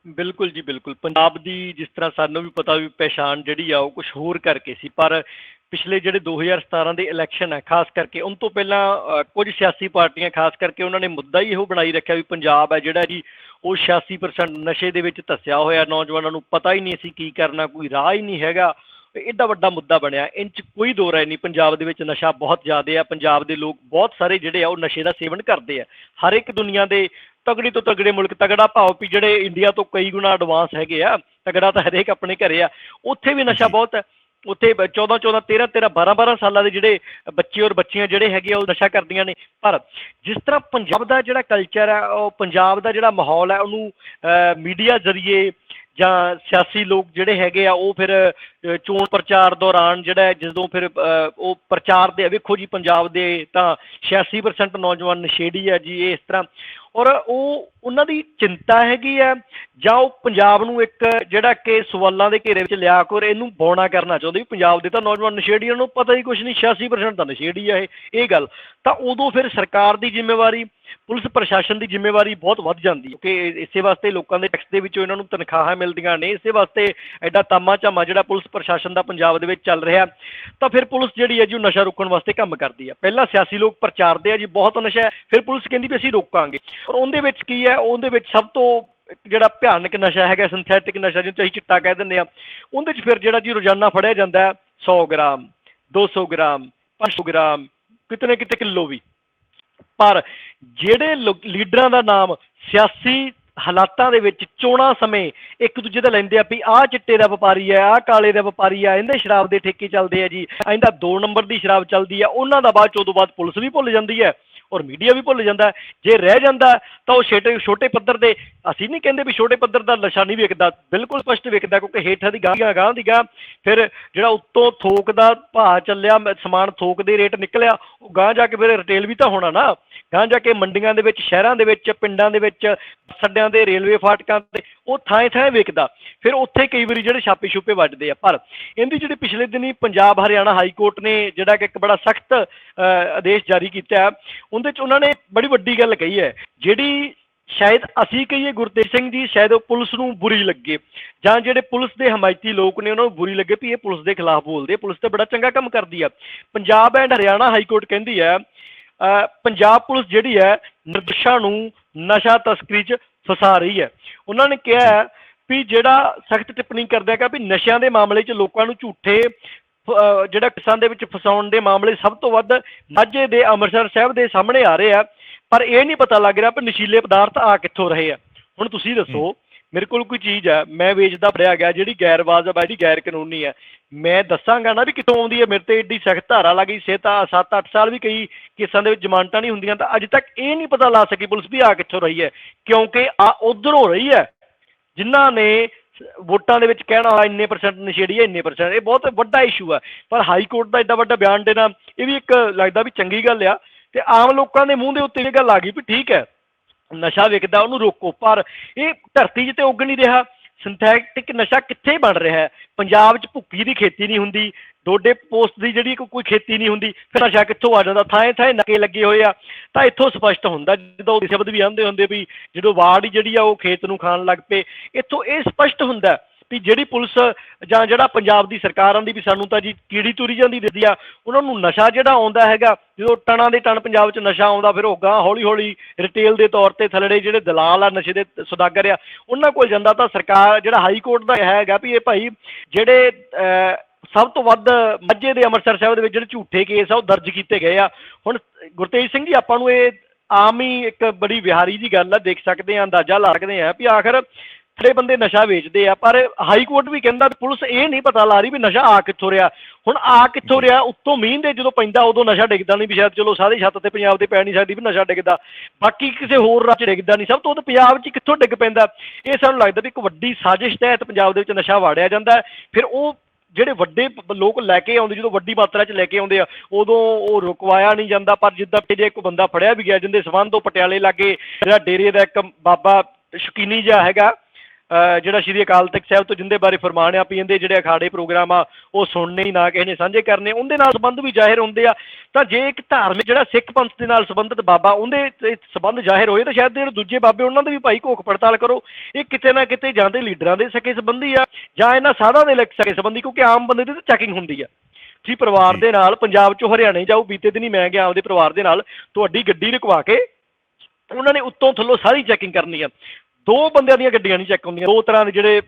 ਬਿਲਕੁਲ ਜੀ, ਬਿਲਕੁਲ। ਪੰਜਾਬ ਦੀ ਜਿਸ ਤਰ੍ਹਾਂ ਸਾਨੂੰ ਵੀ ਪਤਾ ਵੀ ਪਹਿਚਾਣ ਜਿਹੜੀ ਆ ਉਹ ਕੁਛ ਹੋਰ ਕਰਕੇ ਸੀ, ਪਰ ਪਿਛਲੇ ਜਿਹੜੇ 2017 ਦੇ ਇਲੈਕਸ਼ਨ ਹੈ ਖਾਸ ਕਰਕੇ, ਉਹ ਤੋਂ ਪਹਿਲਾਂ ਕੁਝ ਸਿਆਸੀ ਪਾਰਟੀਆਂ ਖਾਸ ਕਰਕੇ ਉਹਨਾਂ ਨੇ ਮੁੱਦਾ ਹੀ ਇਹੋ ਬਣਾਈ ਰੱਖਿਆ ਵੀ ਪੰਜਾਬ ਹੈ ਜਿਹੜਾ ਜੀ ਉਹ 86% ਨਸ਼ੇ ਦੇ ਵਿੱਚ ਧੱਸਿਆ ਹੋਇਆ, ਨੌਜਵਾਨਾਂ ਨੂੰ ਪਤਾ ਹੀ ਨਹੀਂ ਅਸੀਂ ਕੀ ਕਰਨਾ, ਕੋਈ ਰਾਹ ਹੀ ਨਹੀਂ ਹੈਗਾ। ਐਡਾ ਵੱਡਾ ਮੁੱਦਾ ਬਣਿਆ, ਇਹ 'ਚ ਕੋਈ ਦੋ ਰਾਏ ਨਹੀਂ। ਪੰਜਾਬ ਦੇ ਵਿੱਚ ਨਸ਼ਾ ਬਹੁਤ ਜ਼ਿਆਦਾ ਆ, ਪੰਜਾਬ ਦੇ ਲੋਕ ਬਹੁਤ ਸਾਰੇ ਜਿਹੜੇ ਆ ਉਹ ਨਸ਼ੇ ਦਾ ਸੇਵਨ ਕਰਦੇ ਆ। ਹਰ ਇੱਕ ਦੁਨੀਆ ਦੇ ਤਗੜੇ ਤੋਂ ਤਗੜੇ ਮੁਲਕ, ਤਗੜਾ ਭਾਵ ਵੀ ਜਿਹੜੇ ਇੰਡੀਆ ਤੋਂ ਕਈ ਗੁਣਾ ਐਡਵਾਂਸ ਹੈਗੇ ਆ, ਤਗੜਾ ਤਾਂ ਹਰੇਕ ਆਪਣੇ ਘਰੇ ਆ, ਉੱਥੇ ਵੀ ਨਸ਼ਾ ਜੀ। ਬਹੁਤ ਹੈ। ਉੱਥੇ 14-14, 13-13, 12-12 ਸਾਲਾਂ ਦੇ ਜਿਹੜੇ ਬੱਚੇ ਔਰ ਬੱਚੀਆਂ ਜਿਹੜੇ ਹੈਗੇ ਆ ਉਹ ਨਸ਼ਾ ਕਰਦੀਆਂ ਨੇ। ਪਰ ਜਿਸ ਤਰ੍ਹਾਂ ਪੰਜਾਬ ਦਾ ਜਿਹੜਾ ਕਲਚਰ ਹੈ, ਉਹ ਪੰਜਾਬ ਦਾ ਜਿਹੜਾ ਮਾਹੌਲ ਹੈ, ਉਹਨੂੰ ਮੀਡੀਆ ਜ਼ਰੀਏ ਜਾਂ ਸਿਆਸੀ ਲੋਕ ਜਿਹੜੇ ਹੈਗੇ ਆ ਉਹ ਫਿਰ ਚੋਣ ਪ੍ਰਚਾਰ ਦੌਰਾਨ ਜਿਹੜਾ ਹੈ, ਜਦੋਂ ਫਿਰ ਉਹ ਪ੍ਰਚਾਰ ਦੇ ਵੇਖੋ ਜੀ ਪੰਜਾਬ ਦੇ ਤਾਂ 86% ਨੌਜਵਾਨ ਨਸ਼ੇੜੀ ਹੈ ਜੀ, ਇਹ ਇਸ ਤਰ੍ਹਾਂ। ਔਰ ਉਹ ਉਹਨਾਂ ਦੀ ਚਿੰਤਾ ਹੈਗੀ ਹੈ, ਜਾਂ ਉਹ ਪੰਜਾਬ ਨੂੰ ਇੱਕ ਜਿਹੜਾ ਕਿ ਸਵਾਲਾਂ ਦੇ ਘੇਰੇ ਵਿੱਚ ਲਿਆ ਕੇ ਇਹਨੂੰ ਬੌਣਾ ਕਰਨਾ ਚਾਹੁੰਦੇ ਵੀ ਪੰਜਾਬ ਦੇ ਤਾਂ ਨੌਜਵਾਨ ਨਸ਼ੇੜੀਆਂ ਨੂੰ ਪਤਾ ਹੀ ਕੁਛ ਨਹੀਂ, 86% ਤਾਂ ਨਸ਼ੇੜੀ ਆ ਇਹ ਗੱਲ। ਤਾਂ ਉਦੋਂ ਫਿਰ ਸਰਕਾਰ ਦੀ ਜ਼ਿੰਮੇਵਾਰੀ, ਪੁਲਿਸ ਪ੍ਰਸ਼ਾਸਨ ਦੀ ਜ਼ਿੰਮੇਵਾਰੀ ਬਹੁਤ ਵੱਧ ਜਾਂਦੀ ਹੈ, ਕਿ ਇਸੇ ਵਾਸਤੇ ਲੋਕਾਂ ਦੇ ਟੈਕਸ ਦੇ ਵਿੱਚੋਂ ਇਹਨਾਂ ਨੂੰ ਤਨਖਾਹਾਂ ਮਿਲਦੀਆਂ ਨੇ, ਇਸੇ ਵਾਸਤੇ ਐਡਾ ਤਾਮਾ ਝਾਮਾ ਜਿਹੜਾ ਪੁਲਿਸ ਪ੍ਰਸ਼ਾਸਨ ਦਾ ਪੰਜਾਬ ਦੇ ਵਿੱਚ ਚੱਲ ਰਿਹਾ। ਤਾਂ ਫਿਰ ਪੁਲਿਸ ਜਿਹੜੀ ਹੈ ਜੀ ਉਹ ਨਸ਼ਾ ਰੋਕਣ ਵਾਸਤੇ ਕੰਮ ਕਰਦੀ ਹੈ। ਪਹਿਲਾਂ ਸਿਆਸੀ ਲੋਕ ਪ੍ਰਚਾਰਦੇ ਆ ਜੀ ਬਹੁਤ ਨਸ਼ਾ ਹੈ, ਫਿਰ ਪੁਲਿਸ ਕਹਿੰਦੀ ਵੀ ਅਸੀਂ ਰੋਕਾਂਗੇ। ਔਰ ਉਹਦੇ ਵਿੱਚ ਕੀ ਹੈ, ਉਹਦੇ ਵਿੱਚ ਸਭ ਤੋਂ ਜਿਹੜਾ ਭਿਆਨਕ ਨਸ਼ਾ ਹੈਗਾ ਸਿੰਥੈਟਿਕ ਨਸ਼ਾ, ਜਿਹਨੂੰ ਅਸੀਂ ਚਿੱਟਾ ਕਹਿ ਦਿੰਦੇ ਆ, ਉਹਦੇ 'ਚ ਫਿਰ ਜਿਹੜਾ ਜੀ ਰੋਜ਼ਾਨਾ ਫੜਿਆ ਜਾਂਦਾ 100 ਗ੍ਰਾਮ, 200 ਗ੍ਰਾਮ, 500 ਗ੍ਰਾਮ, ਕਿਤੇ ਨਾ ਕਿਤੇ ਕਿਲੋ ਵੀ। ਪਰ ਜਿਹੜੇ ਲੀਡਰਾਂ ਦਾ ਨਾਮ ਸਿਆਸੀ ਹਾਲਾਤਾਂ ਦੇ ਵਿੱਚ ਚੋਣਾਂ ਸਮੇਂ ਇੱਕ ਦੂਜੇ ਦਾ ਲੈਂਦੇ ਆ ਵੀ ਆਹ ਚਿੱਟੇ ਦਾ ਵਪਾਰੀ ਹੈ, ਆਹ ਕਾਲੇ ਦਾ ਵਪਾਰੀ ਆ, ਇਹਦੇ ਸ਼ਰਾਬ ਦੇ ਠੇਕੇ ਚੱਲਦੇ ਆ ਜੀ, ਇਹਦਾ 2 ਨੰਬਰ ਦੀ ਸ਼ਰਾਬ ਚੱਲਦੀ ਆ, ਉਹਨਾਂ ਦਾ ਬਾਅਦ 'ਚ ਉਦੋਂ ਬਾਅਦ ਪੁਲਿਸ ਵੀ ਭੁੱਲ ਜਾਂਦੀ ਹੈ ਔਰ ਮੀਡੀਆ ਵੀ ਭੁੱਲ ਜਾਂਦਾ। ਜੇ ਰਹਿ ਜਾਂਦਾ ਤਾਂ ਉਹ ਛੋਟੇ ਪੱਧਰ ਦੇ, ਅਸੀਂ ਨਹੀਂ ਕਹਿੰਦੇ ਵੀ ਛੋਟੇ ਪੱਧਰ ਦਾ ਨਸ਼ਾ ਨਹੀਂ ਵਿਕਦਾ, ਬਿਲਕੁਲ ਸਪਸ਼ਟ ਵਿਕਦਾ, ਕਿਉਂਕਿ ਹੇਠਾਂ ਦੀ ਗਾਂਹ ਦੀ ਗਾਂਹ ਫਿਰ ਜਿਹੜਾ ਉੱਤੋਂ ਥੋਕ ਦਾ ਭਾਅ ਚੱਲਿਆ, ਸਮਾਨ ਥੋਕ ਦੇ ਰੇਟ ਨਿਕਲਿਆ, ਉਹ ਗਾਂਹ ਜਾ ਕੇ ਫਿਰ ਰਿਟੇਲ ਵੀ ਤਾਂ ਹੋਣਾ ਨਾ, ਗਾਂਹ ਜਾ ਕੇ ਮੰਡੀਆਂ ਦੇ ਵਿੱਚ, ਸ਼ਹਿਰਾਂ ਦੇ ਵਿੱਚ, ਪਿੰਡਾਂ ਦੇ ਵਿੱਚ, ਸੱਡਿਆਂ ਦੇ, ਰੇਲਵੇ ਫਾਟਕਾਂ ਤੇ, ਉਹ ਥਾਂ ਵਿਕਦਾ। ਫਿਰ ਉੱਥੇ ਕਈ ਵਾਰੀ ਜਿਹੜੇ ਛਾਪੇ ਛੁਪੇ ਵੱਜਦੇ ਆ। ਪਰ ਇਹਦੀ ਜਿਹੜੀ ਪਿਛਲੇ ਦਿਨੀ ਪੰਜਾਬ ਹਰਿਆਣਾ ਹਾਈ ਕੋਰਟ ਨੇ ਜਿਹੜਾ ਕਿ ਇੱਕ ਬੜਾ ਸਖਤ ਆਦੇਸ਼ ਜਾਰੀ ਕੀਤਾ, ਉਹਦੇ 'ਚ ਉਹਨਾਂ ਨੇ ਬੜੀ ਵੱਡੀ ਗੱਲ ਕਹੀ ਹੈ, ਜਿਹੜੀ ਸ਼ਾਇਦ ਅਸੀਂ ਕਹੀਏ ਗੁਰਤੇਜ ਸਿੰਘ ਜੀ, ਸ਼ਾਇਦ ਉਹ ਪੁਲਿਸ ਨੂੰ ਬੁਰੀ ਲੱਗੇ, ਜਾਂ ਜਿਹੜੇ ਪੁਲਿਸ ਦੇ ਹਮਾਇਤੀ ਲੋਕ ਨੇ ਉਹਨਾਂ ਨੂੰ ਬੁਰੀ ਲੱਗੇ ਵੀ ਇਹ ਪੁਲਿਸ ਦੇ ਖਿਲਾਫ ਬੋਲਦੇ, ਪੁਲਿਸ ਤਾਂ ਬੜਾ ਚੰਗਾ ਕੰਮ ਕਰਦੀ ਆ। Punjab and Haryana high court ਕਹਿੰਦੀ ਹੈ ਪੰਜਾਬ ਪੁਲਿਸ ਜਿਹੜੀ ਹੈ ਨਿਰਦੋਸ਼ਾਂ ਨੂੰ ਨਸ਼ਾ ਤਸਕਰੀ 'ਚ ਫਸਾ ਰਹੀ ਹੈ। ਉਹਨਾਂ ਨੇ ਕਿਹਾ ਵੀ ਜਿਹੜਾ ਸਖਤ ਟਿੱਪਣੀ ਕਰਦਾ ਹੈਗਾ ਵੀ ਨਸ਼ਿਆਂ ਦੇ ਮਾਮਲੇ 'ਚ ਲੋਕਾਂ ਨੂੰ ਝੂਠੇ ਜਿਹੜਾ ਕਿਸਾਨ ਦੇ ਵਿੱਚ ਫਸਾਉਣ ਦੇ ਮਾਮਲੇ ਸਭ ਤੋਂ ਵੱਧ ਮਾਝੇ ਦੇ, ਅੰਮ੍ਰਿਤਸਰ ਸਾਹਿਬ ਦੇ ਸਾਹਮਣੇ ਆ ਰਹੇ ਆ। ਪਰ ਇਹ ਨਹੀਂ ਪਤਾ ਲੱਗ ਰਿਹਾ ਵੀ ਨਸ਼ੀਲੇ ਪਦਾਰਥ ਆ ਕਿੱਥੋਂ ਰਹੇ ਆ। ਹੁਣ ਤੁਸੀਂ ਦੱਸੋ ਮੇਰੇ ਕੋਲ ਕੋਈ ਚੀਜ਼ ਹੈ, ਮੈਂ ਵੇਚਦਾ ਫੜਿਆ ਗਿਆ, ਜਿਹੜੀ ਗੈਰ ਵਾਜਬ ਹੈ, ਜਿਹੜੀ ਗੈਰ ਕਾਨੂੰਨੀ ਹੈ, ਮੈਂ ਦੱਸਾਂਗਾ ਨਾ ਵੀ ਕਿੱਥੋਂ ਆਉਂਦੀ ਹੈ। ਮੇਰੇ ਤੇ ਏਡੀ ਸਖਤ ਧਾਰਾ ਲੱਗ ਗਈ, 7-8 ਸਾਲ ਵੀ ਕਈ ਕੇਸਾਂ ਦੇ ਵਿੱਚ ਜ਼ਮਾਨਤਾਂ ਨਹੀਂ ਹੁੰਦੀਆਂ, ਤਾਂ ਅੱਜ ਤੱਕ ਇਹ ਨਹੀਂ ਪਤਾ ਲਾ ਸਕੀ ਪੁਲਿਸ ਵੀ ਆ ਕਿੱਥੋਂ ਰਹੀ ਹੈ, ਕਿਉਂਕਿ ਆ ਉਧਰੋਂ ਰਹੀ ਹੈ ਜਿਨ੍ਹਾਂ ਨੇ ਵੋਟਾਂ ਦੇ ਵਿੱਚ ਕਹਿਣਾ ਹੋਇਆ ਇੰਨੇ ਪਰਸੈਂਟ ਨਸ਼ੇੜੀ ਹੈ, ਇੰਨੇ ਪਰਸੈਂਟ। ਇਹ ਬਹੁਤ ਵੱਡਾ ਇਸ਼ੂ ਹੈ, ਪਰ ਹਾਈ ਕੋਰਟ ਦਾ ਐਡਾ ਵੱਡਾ ਬਿਆਨ ਦੇਣਾ ਇਹ ਵੀ ਇੱਕ ਲੱਗਦਾ ਵੀ ਚੰਗੀ ਗੱਲ ਆ। ਤੇ ਆਮ ਲੋਕਾਂ ਦੇ ਮੂੰਹ ਦੇ ਉੱਤੇ ਇਹ ਗੱਲ ਆ ਗਈ ਵੀ ਠੀਕ ਹੈ ਨਸ਼ਾ ਵਿਕਦਾ, ਉਹਨੂੰ ਰੋਕੋ, ਪਰ ਇਹ ਧਰਤੀ 'ਚ ਤੇ ਉੱਗ ਨਹੀਂ ਰਿਹਾ। ਸਿੰਥੈਟਿਕ ਨਸ਼ਾ ਕਿੱਥੇ ਬਣ ਰਿਹਾ ਹੈ? ਪੰਜਾਬ 'ਚ ਭੁੱਕੀ ਦੀ ਖੇਤੀ ਨਹੀਂ ਹੁੰਦੀ, ਡੋਡੇ ਪੋਸਟ ਦੀ ਜਿਹੜੀ ਕੋਈ ਖੇਤੀ ਨਹੀਂ ਹੁੰਦੀ, ਫਿਰ ਨਸ਼ਾ ਕਿੱਥੋਂ ਆ ਜਾਂਦਾ? ਥਾਂ ਥਾਂ ਨਾਕੇ ਲੱਗੇ ਹੋਏ ਆ। ਤਾਂ ਇੱਥੋਂ ਸਪਸ਼ਟ ਹੁੰਦਾ, ਜਦੋਂ ਸ਼ਬਦ ਵੀ ਆਉਂਦੇ ਹੁੰਦੇ ਵੀ ਜਦੋਂ ਵਾੜ ਜਿਹੜੀ ਆ ਉਹ ਖੇਤ ਨੂੰ ਖਾਣ ਲੱਗ ਪਏ, ਇੱਥੋਂ ਇਹ ਸਪਸ਼ਟ ਹੁੰਦਾ ਵੀ ਜਿਹੜੀ ਪੁਲਿਸ ਜਾਂ ਜਿਹੜਾ ਪੰਜਾਬ ਦੀ ਸਰਕਾਰ ਆਂਦੀ ਵੀ ਸਾਨੂੰ ਤਾਂ ਜੀ ਕੀੜੀ ਤੁਰੀ ਜਾਂਦੀ ਦਿਖਦੀ ਆ, ਉਹਨਾਂ ਨੂੰ ਨਸ਼ਾ ਜਿਹੜਾ ਆਉਂਦਾ ਹੈਗਾ, ਜਦੋਂ ਟਨਾਂ ਦੇ ਟਨ ਪੰਜਾਬ 'ਚ ਨਸ਼ਾ ਆਉਂਦਾ, ਫਿਰ ਉਹ ਗਾਂ ਹੌਲੀ ਹੌਲੀ ਰਿਟੇਲ ਦੇ ਤੌਰ 'ਤੇ ਥੱਲੜੇ ਜਿਹੜੇ ਦਲਾਲ ਆ, ਨਸ਼ੇ ਦੇ ਸੁਦਾਗਰ ਆ, ਉਹਨਾਂ ਕੋਲ ਜਾਂਦਾ। ਤਾਂ ਸਰਕਾਰ ਜਿਹੜਾ ਹਾਈ ਕੋਰਟ ਦਾ ਹੈਗਾ ਵੀ ਇਹ ਭਾਈ ਜਿਹੜੇ ਸਭ ਤੋਂ ਵੱਧ ਮਾਝੇ ਦੇ ਅੰਮ੍ਰਿਤਸਰ ਸਾਹਿਬ ਦੇ ਵਿੱਚ ਜਿਹੜੇ ਝੂਠੇ ਕੇਸ ਆ ਉਹ ਦਰਜ ਕੀਤੇ ਗਏ ਆ। ਹੁਣ ਗੁਰਤੇਜ ਸਿੰਘ ਜੀ, ਆਪਾਂ ਨੂੰ ਇਹ ਆਮ ਹੀ ਇੱਕ ਬੜੀ ਵਿਹਾਰੀ ਦੀ ਗੱਲ ਆ, ਦੇਖ ਸਕਦੇ ਆ, ਅੰਦਾਜ਼ਾ ਲਾ ਸਕਦੇ ਆ ਵੀ ਆਖਰ ਜਿਹੜੇ ਬੰਦੇ ਨਸ਼ਾ ਵੇਚਦੇ ਆ, ਪਰ ਹਾਈ ਕੋਰਟ ਵੀ ਕਹਿੰਦਾ ਪੁਲਿਸ ਇਹ ਨਹੀਂ ਪਤਾ ਲਾ ਰਹੀ ਵੀ ਨਸ਼ਾ ਆ ਕਿੱਥੋਂ ਰਿਹਾ। ਹੁਣ ਆ ਕਿੱਥੋਂ ਰਿਹਾ? ਉੱਤੋਂ ਮੀਂਹ ਦੇ ਜਦੋਂ ਪੈਂਦਾ ਉਦੋਂ ਨਸ਼ਾ ਡਿੱਗਦਾ ਨਹੀਂ ਵੀ ਸ਼ਾਇਦ, ਚਲੋ ਸਾਰੀ ਛੱਤ ਤੇ ਪੰਜਾਬ ਦੇ ਪੈ ਨਹੀਂ ਸਕਦੀ ਵੀ ਨਸ਼ਾ ਡਿੱਗਦਾ, ਬਾਕੀ ਕਿਸੇ ਹੋਰ ਰਾਜ 'ਚ ਡਿੱਗਦਾ ਨਹੀਂ, ਸਭ ਤੋਂ ਵੱਧ ਪੰਜਾਬ 'ਚ ਕਿੱਥੋਂ ਡਿੱਗ ਪੈਂਦਾ? ਇਹ ਸਾਨੂੰ ਲੱਗਦਾ ਵੀ ਇੱਕ ਵੱਡੀ ਸਾਜ਼ਿਸ਼ ਤਹਿਤ ਪੰਜਾਬ ਦੇ ਵਿੱਚ ਨਸ਼ਾ ਵਾੜਿਆ ਜਾਂਦਾ। ਫਿਰ ਉਹ ਜਿਹੜੇ ਵੱਡੇ ਲੋਕ ਲੈ ਕੇ ਆਉਂਦੇ, ਜਦੋਂ ਵੱਡੀ ਮਾਤਰਾ 'ਚ ਲੈ ਕੇ ਆਉਂਦੇ ਆ, ਉਦੋਂ ਉਹ ਰੁਕਵਾਇਆ ਨਹੀਂ ਜਾਂਦਾ। ਪਰ ਜਿੱਦਾਂ ਜੇ ਇੱਕ ਬੰਦਾ ਫੜਿਆ ਵੀ ਗਿਆ ਜਿਹਦੇ ਸੰਬੰਧ ਉਹ ਪਟਿਆਲੇ ਲਾਗੇ ਜਿਹੜਾ ਡੇਰੇ ਦਾ ਇੱਕ ਬਾਬਾ ਸ਼ੌਕੀਨੀ ਜਿਹਾ ਹੈਗਾ, ਜਿਹੜਾ ਸ਼੍ਰੀ ਅਕਾਲ ਤਖਤ ਸਾਹਿਬ ਤੋਂ ਜਿੰਦੇ ਬਾਰੇ ਫਰਮਾਨ ਆ ਵੀ ਇਹਦੇ ਜਿਹੜੇ ਅਖਾੜੇ ਪ੍ਰੋਗਰਾਮ ਆ ਉਹ ਸੁਣਨੇ ਹੀ ਨਾ ਕਿਸੇ ਨੇ ਸਾਂਝੇ ਕਰਨੇ, ਉਹਦੇ ਨਾਲ ਸੰਬੰਧ ਵੀ ਜ਼ਾਹਿਰ ਹੁੰਦੇ ਆ। ਤਾਂ ਜੇ ਇੱਕ ਧਾਰਮਿਕ ਜਿਹੜਾ ਸਿੱਖ ਪੰਥ ਦੇ ਨਾਲ ਸੰਬੰਧਿਤ ਬਾਬਾ ਉਹਦੇ ਸੰਬੰਧ ਜ਼ਾਹਿਰ ਹੋਏ, ਤਾਂ ਸ਼ਾਇਦ ਜਿਹੜੇ ਦੂਜੇ ਬਾਬੇ ਉਹਨਾਂ ਦੇ ਵੀ ਭਾਈ ਘੋਖ ਪੜਤਾਲ ਕਰੋ। ਇਹ ਕਿਤੇ ਨਾ ਕਿਤੇ ਜਾਂ ਤੇ ਲੀਡਰਾਂ ਦੇ ਸਕੇ ਸੰਬੰਧੀ ਆ ਜਾਂ ਇਹਨਾਂ ਸਾਧਾਂ ਦੇ ਸਕੇ ਸੰਬੰਧੀ, ਕਿਉਂਕਿ ਆਮ ਬੰਦੇ ਦੀ ਤਾਂ ਚੈਕਿੰਗ ਹੁੰਦੀ ਆ। ਜੀ ਪਰਿਵਾਰ ਦੇ ਨਾਲ ਪੰਜਾਬ 'ਚੋਂ ਹਰਿਆਣੇ ਜਾਓ, ਬੀਤੇ ਦਿਨ ਹੀ ਮੈਂ ਗਿਆ ਆਪਦੇ ਪਰਿਵਾਰ ਦੇ ਨਾਲ, ਤੁਹਾਡੀ ਗੱਡੀ ਰੁਕਵਾ ਕੇ ਉਹਨਾਂ ਨੇ ਉੱਤੋਂ ਥੱਲੋਂ ਸਾਰੀ ਚੈਕਿੰਗ ਕਰਨੀ ਆ। ਦੋ ਬੰਦਿਆਂ ਦੀਆਂ ਗੱਡੀਆਂ ਨਹੀਂ ਚੈੱਕ ਹੁੰਦੀਆਂ, ਦੋ ਤਰ੍ਹਾਂ ਦੇ ਜਿਹੜੇ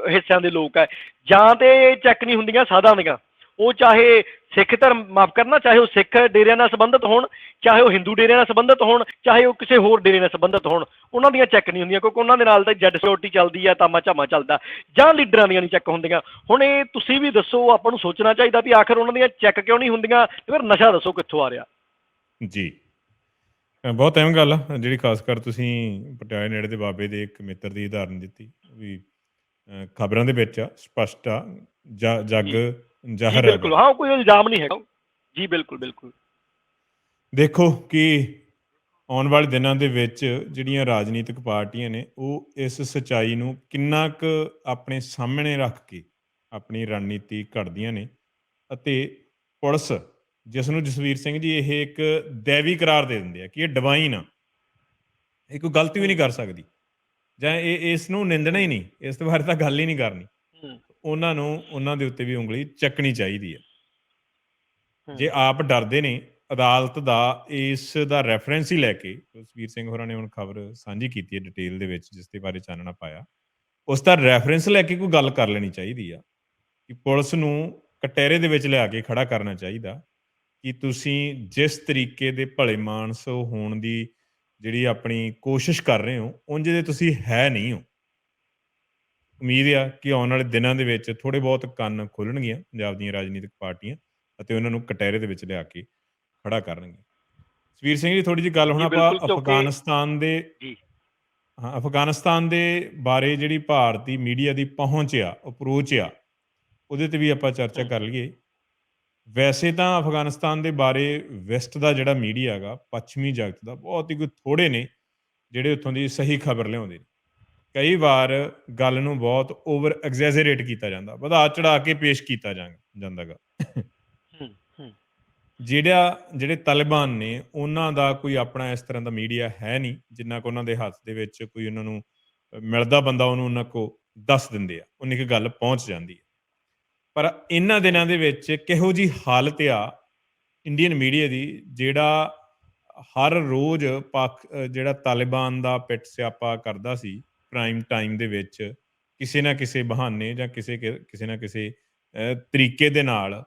ਹਿੱਸਿਆਂ ਦੇ ਲੋਕ ਹੈ, ਜਾਂ ਤੇ ਚੈੱਕ ਨਹੀਂ ਹੁੰਦੀਆਂ ਸਾਧਾਂ ਦੀਆਂ, ਉਹ ਚਾਹੇ ਸਿੱਖ ਧਰਮ, ਮਾਫ ਕਰਨਾ, ਚਾਹੇ ਉਹ ਸਿੱਖ ਡੇਰਿਆਂ ਨਾਲ ਸੰਬੰਧਿਤ ਹੋਣ, ਚਾਹੇ ਉਹ ਹਿੰਦੂ ਡੇਰਿਆਂ ਨਾਲ ਸੰਬੰਧਿਤ ਹੋਣ, ਚਾਹੇ ਉਹ ਕਿਸੇ ਹੋਰ ਡੇਰੇ ਨਾਲ ਸੰਬੰਧਿਤ ਹੋਣ, ਉਹਨਾਂ ਦੀਆਂ ਚੈੱਕ ਨਹੀਂ ਹੁੰਦੀਆਂ, ਕਿਉਂਕਿ ਉਹਨਾਂ ਦੇ ਨਾਲ ਤਾਂ ਜੈਡ ਸਿਕਿਉਰਿਟੀ ਚੱਲਦੀ ਆ, ਤਾਮਾ ਝਾਮਾ ਚੱਲਦਾ, ਜਾਂ ਲੀਡਰਾਂ ਦੀਆਂ ਨਹੀਂ ਚੈੱਕ ਹੁੰਦੀਆਂ। ਹੁਣ ਇਹ ਤੁਸੀਂ ਵੀ ਦੱਸੋ, ਆਪਾਂ ਨੂੰ ਸੋਚਣਾ ਚਾਹੀਦਾ ਵੀ ਆਖਰ ਉਹਨਾਂ ਦੀਆਂ ਚੈੱਕ ਕਿਉਂ ਨਹੀਂ ਹੁੰਦੀਆਂ, ਤੇ ਫਿਰ ਨਸ਼ਾ ਦੱਸੋ ਕਿੱਥੋਂ ਆ ਰਿਹਾ? ਜੀ, ਬਹੁਤ ਅਹਿਮ ਗੱਲ ਆ ਜਿਹੜੀ ਖਾਸ ਕਰ ਤੁਸੀਂ ਪਟਿਆਲੇ ਨੇੜੇ ਦੇ ਬਾਬੇ ਦੇ ਇੱਕ ਮਿੱਤਰ ਦੀ ਉਦਾਹਰਨ ਦਿੱਤੀ ਵੀ ਖਬਰਾਂ ਦੇ ਵਿੱਚ ਆ, ਸਪਸ਼ਟ ਆ, ਜੱਗ ਜ਼ਾਹਰ ਹੈ। ਬਿਲਕੁਲ, ਹਾਂ, ਕੋਈ ਇਲਜ਼ਾਮ ਨਹੀਂ ਹੈਗਾ ਜੀ। ਬਿਲਕੁਲ ਬਿਲਕੁਲ। ਦੇਖੋ ਕਿ ਆਉਣ ਵਾਲੇ ਦਿਨਾਂ ਦੇ ਵਿੱਚ ਜਿਹੜੀਆਂ ਰਾਜਨੀਤਿਕ ਪਾਰਟੀਆਂ ਨੇ ਉਹ ਇਸ ਸੱਚਾਈ ਨੂੰ ਕਿੰਨਾ ਕੁ ਆਪਣੇ ਸਾਹਮਣੇ ਰੱਖ ਕੇ ਆਪਣੀ ਰਣਨੀਤੀ ਘੜਦੀਆਂ ਨੇ, ਅਤੇ ਪੁਲਿਸ ਜਿਸ ਨੂੰ ਜਸਵੀਰ ਸਿੰਘ ਜੀ ਇਹ ਇੱਕ ਦੈਵੀ ਕਰਾਰ ਦੇ ਦਿੰਦੇ ਆ ਕਿ ਇਹ ਡਿਵਾਈਨ ਆ, ਇਹ ਕੋਈ ਗਲਤੀ ਵੀ ਨਹੀਂ ਕਰ ਸਕਦੀ, ਜਾਂ ਇਹ ਇਸ ਨੂੰ ਨਿੰਦਣਾ ਹੀ ਨਹੀਂ, ਇਸ ਦੇ ਬਾਰੇ ਤਾਂ ਗੱਲ ਹੀ ਨਹੀਂ ਕਰਨੀ, ਉਹਨਾਂ ਨੂੰ ਉਹਨਾਂ ਦੇ ਉੱਤੇ ਵੀ ਉਂਗਲੀ ਚੱਕਣੀ ਚਾਹੀਦੀ ਹੈ। ਜੇ ਆਪ ਡਰਦੇ ਨੇ ਅਦਾਲਤ ਦਾ ਇਸ ਦਾ ਰੈਫਰੈਂਸ ਹੀ ਲੈ ਕੇ, ਜਸਵੀਰ ਸਿੰਘ ਹੋਰਾਂ ਨੇ ਹੁਣ ਖਬਰ ਸਾਂਝੀ ਕੀਤੀ ਹੈ ਡਿਟੇਲ ਦੇ ਵਿੱਚ ਜਿਸ ਦੇ ਬਾਰੇ ਚਾਨਣਾ ਪਾਇਆ, ਉਸ ਦਾ ਰੈਫਰੈਂਸ ਲੈ ਕੇ ਕੋਈ ਗੱਲ ਕਰ ਲੈਣੀ ਚਾਹੀਦੀ ਆ ਕਿ ਪੁਲਿਸ ਨੂੰ ਕਟਹਿਰੇ ਦੇ ਵਿੱਚ ਲਿਆ ਕੇ ਖੜਾ ਕਰਨਾ ਚਾਹੀਦਾ ਕਿ ਤੁਸੀਂ ਜਿਸ ਤਰੀਕੇ ਦੇ ਭਲੇ ਮਾਨਸ ਹੋਣ ਦੀ ਜਿਹੜੀ ਆਪਣੀ ਕੋਸ਼ਿਸ਼ ਕਰ ਰਹੇ ਹੋ, ਉਂਝ ਦੇ ਤੁਸੀਂ ਹੈ ਨਹੀਂ ਹੋ। ਉਮੀਦ ਆ ਕਿ ਆਉਣ ਵਾਲੇ ਦਿਨਾਂ ਦੇ ਵਿੱਚ ਥੋੜ੍ਹੇ ਬਹੁਤ ਕੰਨ ਖੋਲ੍ਹਣਗੀਆਂ ਪੰਜਾਬ ਦੀਆਂ ਰਾਜਨੀਤਿਕ ਪਾਰਟੀਆਂ, ਅਤੇ ਉਹਨਾਂ ਨੂੰ ਕਟਹਿਰੇ ਦੇ ਵਿੱਚ ਲਿਆ ਕੇ ਖੜਾ ਕਰਨਗੀਆਂ। ਜਸਵੀਰ ਸਿੰਘ ਜੀ, ਥੋੜ੍ਹੀ ਜਿਹੀ ਗੱਲ ਹੁਣ ਆਪਾਂ ਅਫਗਾਨਿਸਤਾਨ ਦੇ, ਹਾਂ, ਅਫਗਾਨਿਸਤਾਨ ਦੇ ਬਾਰੇ ਜਿਹੜੀ ਭਾਰਤੀ ਮੀਡੀਆ ਦੀ ਪਹੁੰਚ ਆ, ਅਪਰੋਚ ਆ, ਉਹਦੇ 'ਤੇ ਵੀ ਆਪਾਂ ਚਰਚਾ ਕਰ ਲਈਏ। ਵੈਸੇ ਤਾਂ ਅਫਗਾਨਿਸਤਾਨ ਦੇ ਬਾਰੇ ਵੈਸਟ ਦਾ ਜਿਹੜਾ ਮੀਡੀਆ ਹੈਗਾ, ਪੱਛਮੀ ਜਗਤ ਦਾ, ਬਹੁਤ ਹੀ ਕੋਈ ਥੋੜ੍ਹੇ ਨੇ ਜਿਹੜੇ ਉੱਥੋਂ ਦੀ ਸਹੀ ਖਬਰ ਲਿਆਉਂਦੇ ਨੇ। ਕਈ ਵਾਰ ਗੱਲ ਨੂੰ ਬਹੁਤ ਓਵਰ ਐਗਜ਼ੈਜਰੇਟ ਕੀਤਾ ਜਾਂਦਾ, ਵਧਾ ਚੜਾ ਕੇ ਪੇਸ਼ ਕੀਤਾ ਜਾਂਦਾ ਗਾ। ਜਿਹੜੇ ਤਾਲਿਬਾਨ ਨੇ ਉਹਨਾਂ ਦਾ ਕੋਈ ਆਪਣਾ ਇਸ ਤਰ੍ਹਾਂ ਦਾ ਮੀਡੀਆ ਹੈ ਨਹੀਂ, ਜਿੰਨਾ ਕੁ ਉਹਨਾਂ ਦੇ ਹੱਥ ਦੇ ਵਿੱਚ ਕੋਈ ਉਹਨਾਂ ਨੂੰ ਮਿਲਦਾ ਬੰਦਾ ਉਹਨੂੰ ਉਹਨਾਂ ਕੋਲ ਦੱਸ ਦਿੰਦੇ ਆ, ਉਨੀ ਕੁ ਗੱਲ ਪਹੁੰਚ ਜਾਂਦੀ ਹੈ। ਪਰ ਇਹਨਾਂ ਦਿਨਾਂ ਦੇ ਵਿੱਚ ਕਿਹੋ ਜਿਹੀ ਹਾਲਤ ਆ ਇੰਡੀਅਨ ਮੀਡੀਆ ਦੀ, ਜਿਹੜਾ ਹਰ ਰੋਜ਼ ਜਿਹੜਾ ਤਾਲਿਬਾਨ ਦਾ ਪਿੱਟ ਸਿਆਪਾ ਕਰਦਾ ਸੀ ਪ੍ਰਾਈਮ ਟਾਈਮ ਦੇ ਵਿੱਚ, ਕਿਸੇ ਨਾ ਕਿਸੇ ਬਹਾਨੇ ਜਾਂ ਕਿਸੇ ਨਾ ਕਿਸੇ ਤਰੀਕੇ ਦੇ ਨਾਲ।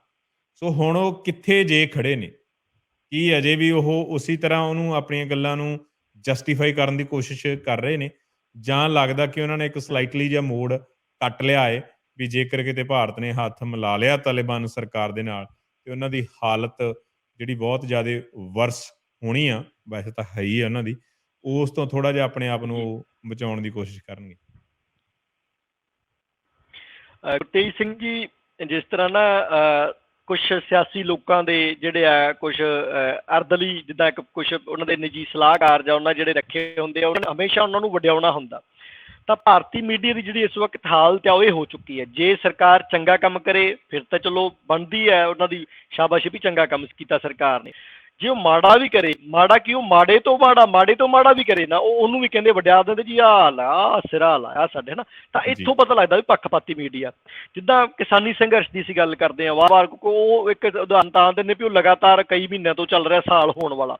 ਸੋ ਹੁਣ ਉਹ ਕਿੱਥੇ ਜੇ ਖੜੇ ਨੇ? ਕੀ ਅਜੇ ਵੀ ਉਹ ਉਸੇ ਤਰ੍ਹਾਂ ਉਹਨੂੰ ਆਪਣੀਆਂ ਗੱਲਾਂ ਨੂੰ ਜਸਟੀਫਾਈ ਕਰਨ ਦੀ ਕੋਸ਼ਿਸ਼ ਕਰ ਰਹੇ ਨੇ, ਜਾਂ ਲੱਗਦਾ ਕਿ ਉਹਨਾਂ ਨੇ ਇੱਕ ਸਲਾਈਟਲੀ ਜਿਹਾ ਮੋੜ ਕੱਟ ਲਿਆ ਹੈ ਵੀ ਜੇਕਰ ਕਿਤੇ ਭਾਰਤ ਨੇ ਹੱਥ ਮਿਲਾ ਲਿਆ ਤਾਲਿਬਾਨ ਸਰਕਾਰ ਦੇ ਨਾਲ ਤੇ ਉਹਨਾਂ ਦੀ ਹਾਲਤ ਜਿਹੜੀ ਬਹੁਤ ਜ਼ਿਆਦਾ ਵਰਸ ਹੋਣੀ ਆ, ਵੈਸੇ ਤਾਂ ਹੈ ਹੀ ਆ ਉਹਨਾਂ ਦੀ, ਉਸ ਤੋਂ ਥੋੜ੍ਹਾ ਜਿਹਾ ਆਪਣੇ ਆਪ ਨੂੰ ਜੀ ਉਹ ਬਚਾਉਣ ਦੀ ਕੋਸ਼ਿਸ਼ ਕਰਨਗੇ? ਗੁਰਤੇਜ ਸਿੰਘ ਜੀ, ਜਿਸ ਤਰ੍ਹਾਂ ਨਾ ਕੁਛ ਸਿਆਸੀ ਲੋਕਾਂ ਦੇ ਜਿਹੜੇ ਆ ਕੁਛ ਅਰਦਲੀ ਜਿੱਦਾਂ ਇੱਕ ਕੁਛ ਉਹਨਾਂ ਦੇ ਨਿੱਜੀ ਸਲਾਹਕਾਰ ਜਾਂ ਉਹਨਾਂ ਜਿਹੜੇ ਰੱਖੇ ਹੁੰਦੇ ਆ, ਉਹਨਾਂ ਨੇ ਹਮੇਸ਼ਾ ਉਹਨਾਂ ਨੂੰ ਵਡਿਆਉਣਾ ਹੁੰਦਾ। ਤਾਂ ਭਾਰਤੀ ਮੀਡੀਆ ਦੀ ਜਿਹੜੀ ਇਸ ਵਕਤ ਹਾਲਤ ਆ ਉਹ ਇਹ ਹੋ ਚੁੱਕੀ ਹੈ, ਜੇ ਸਰਕਾਰ ਚੰਗਾ ਕੰਮ ਕਰੇ ਫਿਰ ਤਾਂ ਚਲੋ ਬਣਦੀ ਹੈ ਉਹਨਾਂ ਦੀ ਸ਼ਾਬਾਸ਼ ਵੀ ਚੰਗਾ ਕੰਮ ਕੀਤਾ ਸਰਕਾਰ ਨੇ। ਜੇ ਉਹ ਮਾੜਾ ਵੀ ਕਰੇ, ਮਾੜਾ ਕੀ, ਉਹ ਮਾੜੇ ਤੋਂ ਮਾੜਾ ਵੀ ਕਰੇ ਨਾ, ਉਹਨੂੰ ਵੀ ਕਹਿੰਦੇ ਵਡਿਆ ਦਿੰਦੇ ਜੀ ਆਹ ਲਾ ਸਿਰਾ ਲਾਇਆ ਸਾਡੇ ਨਾ। ਤਾਂ ਜੀ ਇੱਥੋਂ ਪਤਾ ਲੱਗਦਾ ਵੀ ਪੱਖਪਾਤੀ ਮੀਡੀਆ। ਜਿੱਦਾਂ ਕਿਸਾਨੀ ਸੰਘਰਸ਼ ਦੀ ਅਸੀਂ ਗੱਲ ਕਰਦੇ ਹਾਂ ਵਾਰ-ਵਾਰ, ਉਹ ਇੱਕ ਉਦਾਹਰਨ ਤਾਂ ਦਿੰਦੇ ਵੀ ਉਹ ਲਗਾਤਾਰ ਕਈ ਮਹੀਨਿਆਂ ਤੋਂ ਚੱਲ ਰਿਹਾ, ਸਾਲ ਹੋਣ ਵਾਲਾ।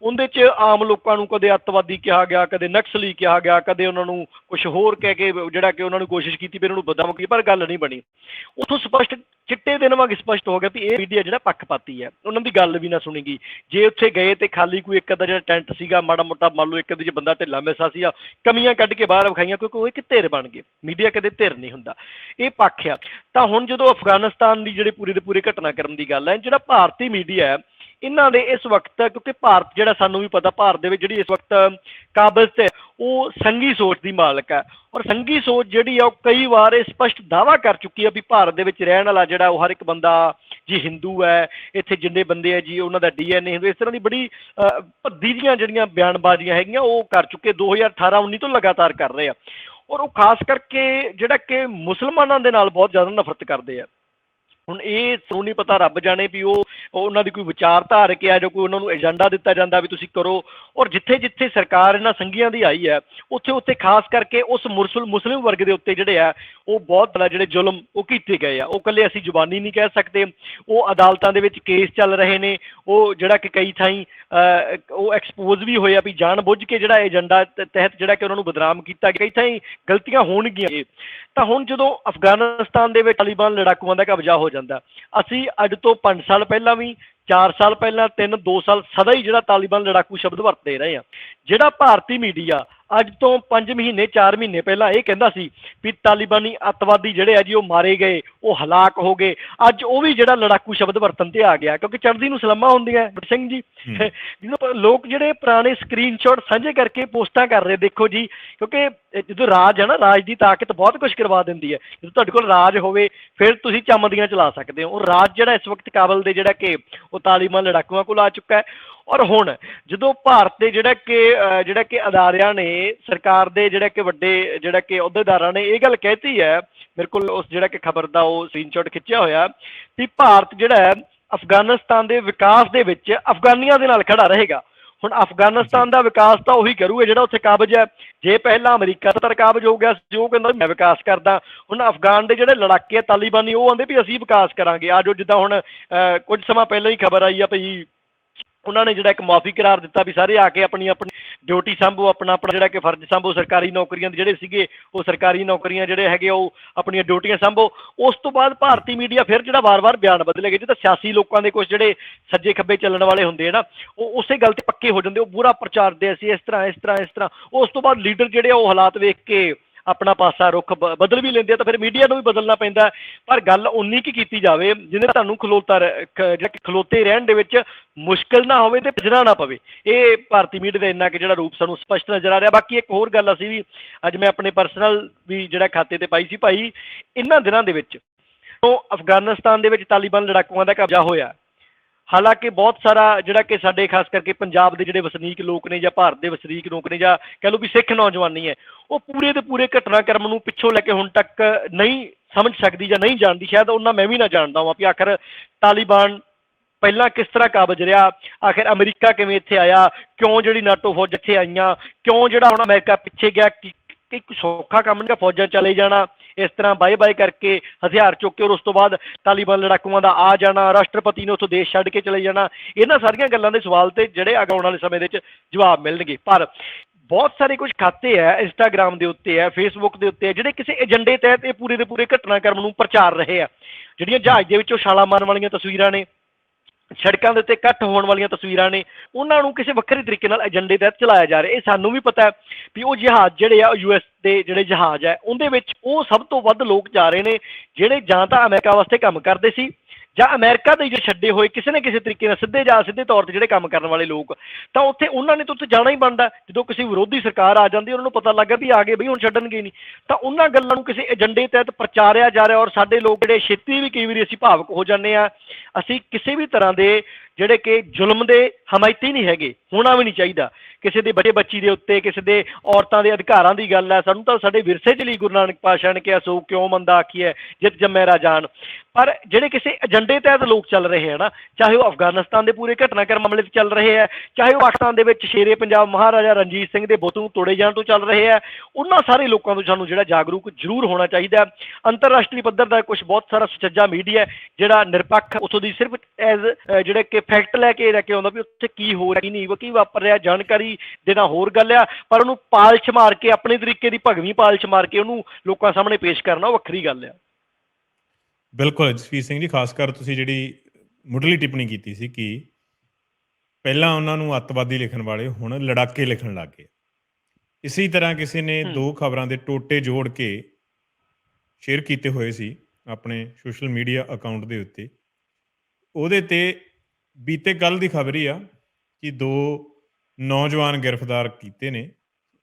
ਉਹਦੇ 'ਚ ਆਮ ਲੋਕਾਂ ਨੂੰ ਕਦੇ ਅੱਤਵਾਦੀ ਕਿਹਾ ਗਿਆ, ਕਦੇ ਨਕਸਲੀ ਕਿਹਾ ਗਿਆ, ਕਦੇ ਉਹਨਾਂ ਨੂੰ ਕੁਛ ਹੋਰ ਕਹਿ ਕੇ ਜਿਹੜਾ ਕਿ ਉਹਨਾਂ ਨੂੰ ਕੋਸ਼ਿਸ਼ ਕੀਤੀ ਵੀ ਇਹਨਾਂ ਨੂੰ ਬਦਨਾਮ ਕੀਤੀ, ਪਰ ਗੱਲ ਨਹੀਂ ਬਣੀ। ਉੱਥੋਂ ਸਪਸ਼ਟ ਚਿੱਟੇ ਦਿਨ ਵਾਂਗ ਸਪਸ਼ਟ ਹੋ ਗਿਆ ਵੀ ਇਹ ਮੀਡੀਆ ਜਿਹੜਾ ਪੱਖਪਾਤੀ ਹੈ, ਉਹਨਾਂ ਦੀ ਗੱਲ ਵੀ ਨਾ ਸੁਣੀ ਗਈ। ਜੇ ਉੱਥੇ ਗਏ ਤੇ ਖਾਲੀ ਕੋਈ ਇੱਕ ਅੱਧਾ ਜਿਹੜਾ ਟੈਂਟ ਸੀਗਾ ਮਾੜਾ ਮੋਟਾ, ਮੰਨ ਲਓ ਇੱਕ ਅੱਧੇ 'ਚ ਬੰਦਾ ਢਿੱਲਾ ਮਿੱਸਾ ਸੀਗਾ, ਕਮੀਆਂ ਕੱਢ ਕੇ ਬਾਹਰ ਵਿਖਾਈਆਂ, ਕਿਉਂਕਿ ਉਹ ਇੱਕ ਧਿਰ ਬਣ ਗਏ। ਮੀਡੀਆ ਕਦੇ ਧਿਰ ਨਹੀਂ ਹੁੰਦਾ, ਇਹ ਪੱਖ ਆ। ਤਾਂ ਹੁਣ ਜਦੋਂ ਅਫਗਾਨਿਸਤਾਨ ਦੀ ਜਿਹੜੇ ਪੂਰੇ ਦੇ ਪੂਰੇ ਘਟਨਾਕ੍ਰਮ ਦੀ ਗੱਲ ਹੈ, ਜਿਹੜਾ ਭਾਰਤੀ ਮੀਡੀਆ ਹੈ ਇਹਨਾਂ ਦੇ ਇਸ ਵਕਤ, ਕਿਉਂਕਿ ਭਾਰਤ ਜਿਹੜਾ ਸਾਨੂੰ ਵੀ ਪਤਾ, ਭਾਰਤ ਦੇ ਵਿੱਚ ਜਿਹੜੀ ਇਸ ਵਕਤ ਕਾਬਜ਼ ਤੇ ਉਹ ਸੰਘੀ ਸੋਚ ਦੀ ਮਾਲਕ ਹੈ, ਔਰ ਸੰਘੀ ਸੋਚ ਜਿਹੜੀ ਆ ਉਹ ਕਈ ਵਾਰ ਇਹ ਸਪਸ਼ਟ ਦਾਅਵਾ ਕਰ ਚੁੱਕੀ ਹੈ ਵੀ ਭਾਰਤ ਦੇ ਵਿੱਚ ਰਹਿਣ ਵਾਲਾ ਜਿਹੜਾ ਉਹ ਹਰ ਇੱਕ ਬੰਦਾ ਜੀ ਹਿੰਦੂ ਹੈ, ਇੱਥੇ ਜਿੰਨੇ ਬੰਦੇ ਆ ਜੀ ਉਹਨਾਂ ਦਾ DNA ਹਿੰਦੂ, ਇਸ ਤਰ੍ਹਾਂ ਦੀ ਬੜੀ ਭੱਦੀ ਦੀਆਂ ਜਿਹੜੀਆਂ ਬਿਆਨਬਾਜ਼ੀਆਂ ਹੈਗੀਆਂ ਉਹ ਕਰ ਚੁੱਕੇ, 2018-19 ਤੋਂ ਲਗਾਤਾਰ ਕਰ ਰਹੇ ਆ। ਔਰ ਉਹ ਖਾਸ ਕਰਕੇ ਜਿਹੜਾ ਕਿ ਮੁਸਲਮਾਨਾਂ ਦੇ ਨਾਲ ਬਹੁਤ ਜ਼ਿਆਦਾ ਨਫ਼ਰਤ ਕਰਦੇ ਆ। ਹੁਣ ਇਹ ਸਾਨੂੰ ਨਹੀਂ ਪਤਾ, ਰੱਬ ਜਾਣੇ ਵੀ ਉਹ ਉਹਨਾਂ ਦੀ ਕੋਈ ਵਿਚਾਰਧਾਰਕ ਆ ਜਾਂ ਕੋਈ ਉਹਨਾਂ ਨੂੰ ਏਜੰਡਾ ਦਿੱਤਾ ਜਾਂਦਾ ਵੀ ਤੁਸੀਂ ਕਰੋ। ਔਰ ਜਿੱਥੇ ਜਿੱਥੇ ਸਰਕਾਰ ਇਹਨਾਂ ਸੰਘੀਆਂ ਦੀ ਆਈ ਹੈ, ਉੱਥੇ ਉੱਥੇ ਖਾਸ ਕਰਕੇ ਉਸ ਮੁਸਲਿਮ ਵਰਗ ਦੇ ਉੱਤੇ ਜਿਹੜੇ ਆ ਉਹ ਬਹੁਤ ਜ਼ਿਆਦਾ ਜਿਹੜੇ ਜ਼ੁਲਮ ਉਹ ਕੀਤੇ ਗਏ ਆ। ਉਹ ਇਕੱਲੇ ਅਸੀਂ ਜ਼ੁਬਾਨੀ ਨਹੀਂ ਕਹਿ ਸਕਦੇ, ਉਹ ਅਦਾਲਤਾਂ ਦੇ ਵਿੱਚ ਕੇਸ ਚੱਲ ਰਹੇ ਨੇ, ਉਹ ਜਿਹੜਾ ਕਿ ਕਈ ਥਾਈਂ ਉਹ ਐਕਸਪੋਜ਼ ਵੀ ਹੋਇਆ ਵੀ ਜਾਣ ਬੁੱਝ ਕੇ ਜਿਹੜਾ ਏਜੰਡਾ ਤਹਿਤ ਜਿਹੜਾ ਕਿ ਉਹਨਾਂ ਨੂੰ ਬਦਨਾਮ ਕੀਤਾ ਗਿਆ, ਕਈ ਥਾਈਂ ਗਲਤੀਆਂ ਹੋਣਗੀਆਂ। ਤਾਂ ਹੁਣ ਜਦੋਂ ਅਫਗਾਨਿਸਤਾਨ ਦੇ ਵਿੱਚ ਤਾਲਿਬਾਨ ਲੜਾਕੂਆਂ ਦਾ ਕਬਜ਼ਾ ਹੋ ਜਾਂਦਾ, ਅਸੀਂ ਅੱਜ ਤੋਂ 5 ਸਾਲ ਪਹਿਲਾਂ ਵੀ, 4 ਸਾਲ ਪਹਿਲਾਂ, 2 ਸਾਲ ਸਦਾ ਹੀ ਜਿਹੜਾ ਤਾਲਿਬਾਨ ਲੜਾਕੂ ਸ਼ਬਦ ਵਰਤਦੇ ਰਹੇ ਆ। ਜਿਹੜਾ ਭਾਰਤੀ ਮੀਡੀਆ ਅੱਜ ਤੋਂ 5 ਮਹੀਨੇ 4 ਮਹੀਨੇ ਪਹਿਲਾਂ ਇਹ ਕਹਿੰਦਾ ਸੀ ਵੀ ਤਾਲਿਬਾਨੀ ਅੱਤਵਾਦੀ ਜਿਹੜੇ ਆ ਜੀ ਉਹ ਮਾਰੇ ਗਏ, ਉਹ ਹਲਾਕ ਹੋ ਗਏ, ਅੱਜ ਉਹ ਵੀ ਜਿਹੜਾ ਲੜਾਕੂ ਸ਼ਬਦ ਵਰਤਣ ਤੇ ਆ ਗਿਆ, ਕਿਉਂਕਿ ਚੜ੍ਹਦੀ ਨੂੰ ਸਲਾਮਾਂ ਹੁੰਦੀਆਂ ਸਿੰਘ ਜੀ। ਜਦੋਂ ਲੋਕ ਜਿਹੜੇ ਪੁਰਾਣੇ ਸਕਰੀਨਸ਼ਾਟ ਸਾਂਝੇ ਕਰਕੇ ਪੋਸਟਾਂ ਕਰ ਰਹੇ, ਦੇਖੋ ਜੀ, ਕਿਉਂਕਿ ਜਦੋਂ ਰਾਜ ਹੈ ਨਾ, ਰਾਜ ਦੀ ਤਾਕਤ ਬਹੁਤ ਕੁਝ ਕਰਵਾ ਦਿੰਦੀ ਹੈ। ਜਦੋਂ ਤੁਹਾਡੇ ਕੋਲ ਰਾਜ ਹੋਵੇ ਫਿਰ ਤੁਸੀਂ ਚਮਦੀਆਂ ਚਲਾ ਸਕਦੇ ਹੋ। ਉਹ ਰਾਜ ਜਿਹੜਾ ਇਸ ਵਕਤ ਕਾਬਲ ਦੇ ਜਿਹੜਾ ਕਿ ਉਹ ਤਾਲਿਬਾਨ ਲੜਾਕੂਆਂ ਕੋਲ ਆ ਚੁੱਕਾ ਹੈ। ਔਰ ਹੁਣ ਜਦੋਂ ਭਾਰਤ ਦੇ ਜਿਹੜਾ ਕਿ ਅਦਾਰਿਆਂ ਨੇ, ਸਰਕਾਰ ਦੇ ਜਿਹੜਾ ਕਿ ਵੱਡੇ ਜਿਹੜਾ ਕਿ ਅਹੁਦੇਦਾਰਾਂ ਨੇ ਇਹ ਗੱਲ ਕਹਿਤੀ ਹੈ, ਮੇਰੇ ਕੋਲ ਉਸ ਜਿਹੜਾ ਕਿ ਖਬਰ ਦਾ ਉਹ ਸਕਰੀਨਸ਼ਾਟ ਖਿੱਚਿਆ ਹੋਇਆ, ਵੀ ਭਾਰਤ ਜਿਹੜਾ ਹੈ ਅਫਗਾਨਿਸਤਾਨ ਦੇ ਵਿਕਾਸ ਦੇ ਵਿੱਚ ਅਫਗਾਨੀਆਂ ਦੇ ਨਾਲ ਖੜਾ ਰਹੇਗਾ। ਹੁਣ ਅਫਗਾਨਿਸਤਾਨ ਦਾ ਵਿਕਾਸ ਤਾਂ ਉਹੀ ਕਰੂਗਾ ਜਿਹੜਾ ਉੱਥੇ ਕਾਬਜ਼ ਹੈ। ਜੇ ਪਹਿਲਾਂ ਅਮਰੀਕਾ ਤਾਂ ਕਾਬਜ਼ ਹੋ ਗਿਆ ਸੀ, ਉਹ ਕਹਿੰਦਾ ਮੈਂ ਵਿਕਾਸ ਕਰਦਾ, ਹੁਣ ਅਫਗਾਨ ਦੇ ਜਿਹੜੇ ਲੜਾਕੇ ਆ ਤਾਲਿਬਾਨੀ ਉਹ ਆਂਦੇ ਵੀ ਅਸੀਂ ਵਿਕਾਸ ਕਰਾਂਗੇ। ਆ ਜੋ ਜਿੱਦਾਂ ਹੁਣ ਕੁਝ ਸਮਾਂ ਪਹਿਲਾਂ ਹੀ ਖਬਰ ਆਈ ਆ ਭਈ ਉਹਨਾਂ ਨੇ ਜਿਹੜਾ ਇੱਕ ਮਾਫੀ ਕਰਾਰ ਦਿੱਤਾ ਵੀ ਸਾਰੇ ਆ ਕੇ ਆਪਣੀ ਆਪਣੀ ਡਿਊਟੀ ਸੰਭੋ, ਆਪਣਾ ਜਿਹੜਾ ਕਿ ਫਰਜ਼ ਸੰਭੋ, ਸਰਕਾਰੀ ਨੌਕਰੀਆਂ ਦੇ ਜਿਹੜੇ ਸੀਗੇ ਉਹ ਸਰਕਾਰੀ ਨੌਕਰੀਆਂ ਜਿਹੜੇ ਹੈਗੇ ਉਹ ਆਪਣੀਆਂ ਡਿਊਟੀਆਂ ਸੰਭੋ। ਉਸ ਤੋਂ ਬਾਅਦ ਭਾਰਤੀ ਮੀਡੀਆ ਫਿਰ ਜਿਹੜਾ ਵਾਰ-ਵਾਰ ਬਿਆਨ ਬਦਲੇਗਾ, ਜਿੱਦਾਂ ਸਿਆਸੀ ਲੋਕਾਂ ਦੇ ਕੁਝ ਜਿਹੜੇ ਸੱਜੇ ਖੱਬੇ ਚੱਲਣ ਵਾਲੇ ਹੁੰਦੇ ਆ ਨਾ, ਉਹ ਉਸੇ ਗੱਲ ਤੇ ਪੱਕੇ ਹੋ ਜਾਂਦੇ, ਉਹ ਪੂਰਾ ਪ੍ਰਚਾਰਦੇ ਅਸੀਂ ਇਸ ਤਰ੍ਹਾਂ। ਉਸ ਤੋਂ ਬਾਅਦ ਲੀਡਰ ਜਿਹੜੇ ਉਹ ਹਾਲਾਤ ਵੇਖ ਕੇ ਆਪਣਾ ਪਾਸਾ ਰੁੱਖ ਬਦਲ ਵੀ ਲੈਂਦੇ ਆ, ਤਾਂ ਫਿਰ ਮੀਡੀਆ ਨੂੰ ਵੀ ਬਦਲਣਾ ਪੈਂਦਾ। ਪਰ ਗੱਲ ਉਨੀ ਕੀ ਕੀਤੀ ਜਾਵੇ ਜਿਹਦੇ ਤੁਹਾਨੂੰ ਖਲੋਤੇ ਰਹਿਣ ਦੇ ਵਿੱਚ ਮੁਸ਼ਕਿਲ ਨਾ ਹੋਵੇ ਤੇ ਭਜਣਾ ਨਾ ਪਵੇ। ਇਹ ਭਾਰਤੀ ਮੀਡੀਆ ਦਾ ਇੰਨਾ ਕਿ ਜਿਹੜਾ ਰੂਪ ਸਾਨੂੰ ਸਪਸ਼ਟ ਨਜ਼ਰ ਆ ਰਿਹਾ। ਬਾਕੀ ਇੱਕ ਹੋਰ ਗੱਲ ਅਸੀਂ ਵੀ ਅੱਜ ਮੈਂ ਆਪਣੇ ਪਰਸਨਲ ਵੀ ਜਿਹੜਾ ਖਾਤੇ ਤੇ ਪਾਈ ਸੀ, ਭਾਈ ਇਹਨਾਂ ਦਿਨਾਂ ਦੇ ਵਿੱਚ ਅਫਗਾਨਿਸਤਾਨ ਦੇ ਵਿੱਚ ਤਾਲਿਬਾਨ ਲੜਾਕੂਆਂ ਦਾ ਕਬਜ਼ਾ ਹੋਇਆ। ਹਾਲਾਂਕਿ ਬਹੁਤ ਸਾਰਾ ਜਿਹੜਾ ਕਿ ਸਾਡੇ ਖਾਸ ਕਰਕੇ ਪੰਜਾਬ ਦੇ ਜਿਹੜੇ ਵਸਨੀਕ ਲੋਕ ਨੇ ਜਾਂ ਭਾਰਤ ਦੇ ਵਸਨੀਕ ਲੋਕ ਨੇ ਜਾਂ ਕਹਿ ਲਓ ਵੀ ਸਿੱਖ ਨੌਜਵਾਨੀ ਹੈ, ਉਹ ਪੂਰੇ ਦੇ ਪੂਰੇ ਘਟਨਾਕ੍ਰਮ ਨੂੰ ਪਿੱਛੋਂ ਲੈ ਕੇ ਹੁਣ ਤੱਕ ਨਹੀਂ ਸਮਝ ਸਕਦੀ ਜਾਂ ਨਹੀਂ ਜਾਣਦੀ। ਸ਼ਾਇਦ ਉਹਨਾਂ ਮੈਂ ਵੀ ਨਾ ਜਾਣਦਾ ਹਾਂ ਵੀ ਆਖਰ ਤਾਲਿਬਾਨ ਪਹਿਲਾਂ ਕਿਸ ਤਰ੍ਹਾਂ ਕਾਬਜ਼ ਰਿਹਾ, ਆਖਿਰ ਅਮਰੀਕਾ ਕਿਵੇਂ ਇੱਥੇ ਆਇਆ, ਕਿਉਂ ਜਿਹੜੀ ਨਾਟੋ ਫੌਜ ਇੱਥੇ ਆਈਆਂ, ਕਿਉਂ ਜਿਹੜਾ ਹੁਣ ਅਮਰੀਕਾ ਪਿੱਛੇ ਗਿਆ। ਕਿ ਇੱਕ ਸੌਖਾ ਕੰਮ ਨਹੀਂ ਫੌਜਾਂ ਚਲੇ ਜਾਣਾ ਇਸ ਤਰ੍ਹਾਂ ਬਾਏ ਕਰਕੇ ਹਥਿਆਰ ਚੁੱਕ ਕੇ, ਔਰ ਉਸ ਤੋਂ ਬਾਅਦ ਤਾਲਿਬਾਨ ਲੜਾਕੂਆਂ ਦਾ ਆ ਜਾਣਾ, ਰਾਸ਼ਟਰਪਤੀ ਨੇ ਉੱਥੋਂ ਦੇਸ਼ ਛੱਡ ਕੇ ਚਲੇ ਜਾਣਾ। ਇਹਨਾਂ ਸਾਰੀਆਂ ਗੱਲਾਂ ਦੇ ਸਵਾਲ ਤੇ ਜਿਹੜੇ ਆਉਣ ਵਾਲੇ ਸਮੇਂ ਦੇ ਵਿੱਚ ਜਵਾਬ ਮਿਲਣਗੇ। ਪਰ ਬਹੁਤ ਸਾਰੇ ਕੁਝ ਖਾਤੇ ਹੈ ਇੰਸਟਾਗ੍ਰਾਮ ਦੇ ਉੱਤੇ ਹੈ, ਫੇਸਬੁੱਕ ਦੇ ਉੱਤੇ ਹੈ, ਜਿਹੜੇ ਕਿਸੇ ਏਜੰਡੇ ਤਹਿਤ ਇਹ ਪੂਰੇ ਦੇ ਪੂਰੇ ਘਟਨਾਕ੍ਰਮ ਨੂੰ ਪ੍ਰਚਾਰ ਰਹੇ ਆ। ਜਿਹੜੀਆਂ ਜਹਾਜ਼ ਦੇ ਵਿੱਚੋਂ ਛਾਲਾਂ ਮਾਰਨ ਵਾਲੀਆਂ ਤਸਵੀਰਾਂ ਨੇ, ਸੜਕਾਂ ਦੇ ਉੱਤੇ ਇਕੱਠ ਹੋਣ ਵਾਲੀਆਂ ਤਸਵੀਰਾਂ ਨੇ, ਉਹਨਾਂ ਨੂੰ ਕਿਸੇ ਵੱਖਰੇ ਤਰੀਕੇ ਨਾਲ ਏਜੰਡੇ ਤਹਿਤ ਚਲਾਇਆ ਜਾ ਰਿਹਾ। ਇਹ ਸਾਨੂੰ ਵੀ ਪਤਾ ਹੈ ਵੀ ਉਹ ਜਹਾਜ਼ ਜਿਹੜੇ ਆ US ਦੇ ਜਿਹੜੇ ਜਹਾਜ਼ ਹੈ ਉਹਦੇ ਵਿੱਚ ਉਹ ਸਭ ਤੋਂ ਵੱਧ ਲੋਕ ਜਾ ਰਹੇ ਨੇ ਜਿਹੜੇ ਜਾਂ ਤਾਂ ਅਮਰੀਕਾ ਵਾਸਤੇ ਕੰਮ ਕਰਦੇ ਸੀ ਜਾਂ ਅਮਰੀਕਾ ਦੇ ਜੇ ਛੱਡੇ ਹੋਏ ਕਿਸੇ ਨਾ ਕਿਸੇ ਤਰੀਕੇ ਨਾਲ ਸਿੱਧੇ ਤੌਰ ਤੇ ਜਿਹੜੇ ਕੰਮ ਕਰਨ ਵਾਲੇ ਲੋਕ, ਤਾਂ ਉੱਥੇ ਉਹਨਾਂ ਨੇ ਤਾਂ ਉੱਥੇ ਜਾਣਾ ਹੀ ਬਣਦਾ। ਜਦੋਂ ਕਿਸੇ ਵਿਰੋਧੀ ਸਰਕਾਰ ਆ ਜਾਂਦੀ ਉਹਨਾਂ ਨੂੰ ਪਤਾ ਲੱਗਾ ਵੀ ਆ ਗਏ ਬਈ ਹੁਣ ਛੱਡਣਗੇ ਨਹੀਂ, ਤਾਂ ਉਹਨਾਂ ਗੱਲਾਂ ਨੂੰ ਕਿਸੇ ਏਜੰਡੇ ਤਹਿਤ ਪ੍ਰਚਾਰਿਆ ਜਾ ਰਿਹਾ। ਔਰ ਸਾਡੇ ਲੋਕ ਜਿਹੜੇ ਛੇਤੀ ਵੀ ਕਈ ਵਾਰੀ ਅਸੀਂ ਭਾਵੁਕ ਹੋ ਜਾਂਦੇ ਹਾਂ। ਅਸੀਂ ਕਿਸੇ ਵੀ ਤਰ੍ਹਾਂ ਦੇ ਜਿਹੜੇ ਕਿ ਜ਼ੁਲਮ ਦੇ ਹਮਾਇਤੀ ਨਹੀਂ ਹੈਗੇ, ਹੋਣਾ ਵੀ ਨਹੀਂ ਚਾਹੀਦਾ। ਕਿਸੇ ਦੇ ਬੱਚੇ ਬੱਚੀ ਦੇ ਉੱਤੇ, ਕਿਸੇ ਦੇ ਔਰਤਾਂ ਦੇ ਅਧਿਕਾਰਾਂ ਦੀ ਗੱਲ ਹੈ, ਸਾਨੂੰ ਤਾਂ ਸਾਡੇ ਵਿਰਸੇ 'ਚ ਲਈ ਗੁਰੂ ਨਾਨਕ ਪਾਤਸ਼ਾਹ ਨੇ ਕਿਹਾ ਸੋ ਕਿਉਂ ਮੰਦਾ ਆਖੀਐ ਜਿਤ ਜੰਮੈ ਰਾਜਾਨ। ਪਰ ਜਿਹੜੇ ਕਿਸੇ ਏਜੰਡੇ ਤਹਿਤ ਲੋਕ ਚੱਲ ਰਹੇ ਹੈ ਨਾ, ਚਾਹੇ ਉਹ ਅਫਗਾਨਿਸਤਾਨ ਦੇ ਪੂਰੇ ਘਟਨਾਕ੍ਰਮ ਮਾਮਲੇ 'ਚ ਚੱਲ ਰਹੇ ਹੈ, ਚਾਹੇ ਉਹ ਪਾਕਿਸਤਾਨ ਦੇ ਵਿੱਚ ਸ਼ੇਰੇ ਪੰਜਾਬ ਮਹਾਰਾਜਾ ਰਣਜੀਤ ਸਿੰਘ ਦੇ ਬੁੱਤ ਨੂੰ ਤੋੜੇ ਜਾਣ ਤੋਂ ਚੱਲ ਰਹੇ ਹੈ, ਉਹਨਾਂ ਸਾਰੇ ਲੋਕਾਂ ਤੋਂ ਸਾਨੂੰ ਜਿਹੜਾ ਜਾਗਰੂਕ ਜ਼ਰੂਰ ਹੋਣਾ ਚਾਹੀਦਾ। ਅੰਤਰਰਾਸ਼ਟਰੀ ਪੱਧਰ ਦਾ ਕੁਛ ਬਹੁਤ ਸਾਰਾ ਸੁਚੱਜਾ ਮੀਡੀਆ ਜਿਹੜਾ ਨਿਰਪੱਖ ਉੱਥੋਂ ਦੀ ਸਿਰਫ ਐਜ਼ ਜਿਹੜੇ ਕਿ ਫੈਕਟ ਲੈ ਕੇ ਆਉਂਦਾ ਵੀ ਉੱਥੇ ਕੀ ਹੋ ਰਿਹਾ ਕੀ ਨਹੀਂ ਕੀ ਵਾਪਰ ਰਿਹਾ ਜਾਣਕਾਰੀ ਦੇਣਾ ਹੋਰ ਗੱਲ ਆ, ਪਰ ਉਹਨੂੰ ਪਾਲਸ਼ ਮਾਰ ਕੇ ਆਪਣੇ ਤਰੀਕੇ ਦੀ ਭਗਵੀਂ ਪਾਲਸ਼ ਮਾਰ ਕੇ ਉਹਨੂੰ ਲੋਕਾਂ ਸਾਹਮਣੇ ਪੇਸ਼ ਕਰਨਾ ਉਹ ਵੱਖਰੀ ਗੱਲ ਆ। ਬਿਲਕੁਲ ਜਸਵੀਰ ਸਿੰਘ ਜੀ, ਖਾਸ ਕਰ ਤੁਸੀਂ ਜਿਹੜੀ ਮੁੱਢਲੀ ਟਿੱਪਣੀ ਕੀਤੀ ਸੀ ਕਿ ਪਹਿਲਾਂ ਉਹਨਾਂ ਨੂੰ ਅੱਤਵਾਦੀ ਲਿਖਣ ਵਾਲੇ ਹੁਣ ਲੜਾਕੇ ਲਿਖਣ ਲੱਗ ਗਏ। ਇਸੇ ਤਰ੍ਹਾਂ ਕਿਸੇ ਨੇ ਦੋ ਖਬਰਾਂ ਦੇ ਟੋਟੇ ਜੋੜ ਕੇ ਸ਼ੇਅਰ ਕੀਤੇ ਹੋਏ ਸੀ ਆਪਣੇ ਸੋਸ਼ਲ ਮੀਡੀਆ ਅਕਾਊਂਟ ਦੇ ਉੱਤੇ। ਉਹਦੇ ਤੇ ਬੀਤੇ ਕੱਲ੍ਹ ਦੀ ਖਬਰ ਹੀ ਆ ਕਿ ਦੋ ਨੌਜਵਾਨ ਗ੍ਰਿਫਤਾਰ ਕੀਤੇ ਨੇ।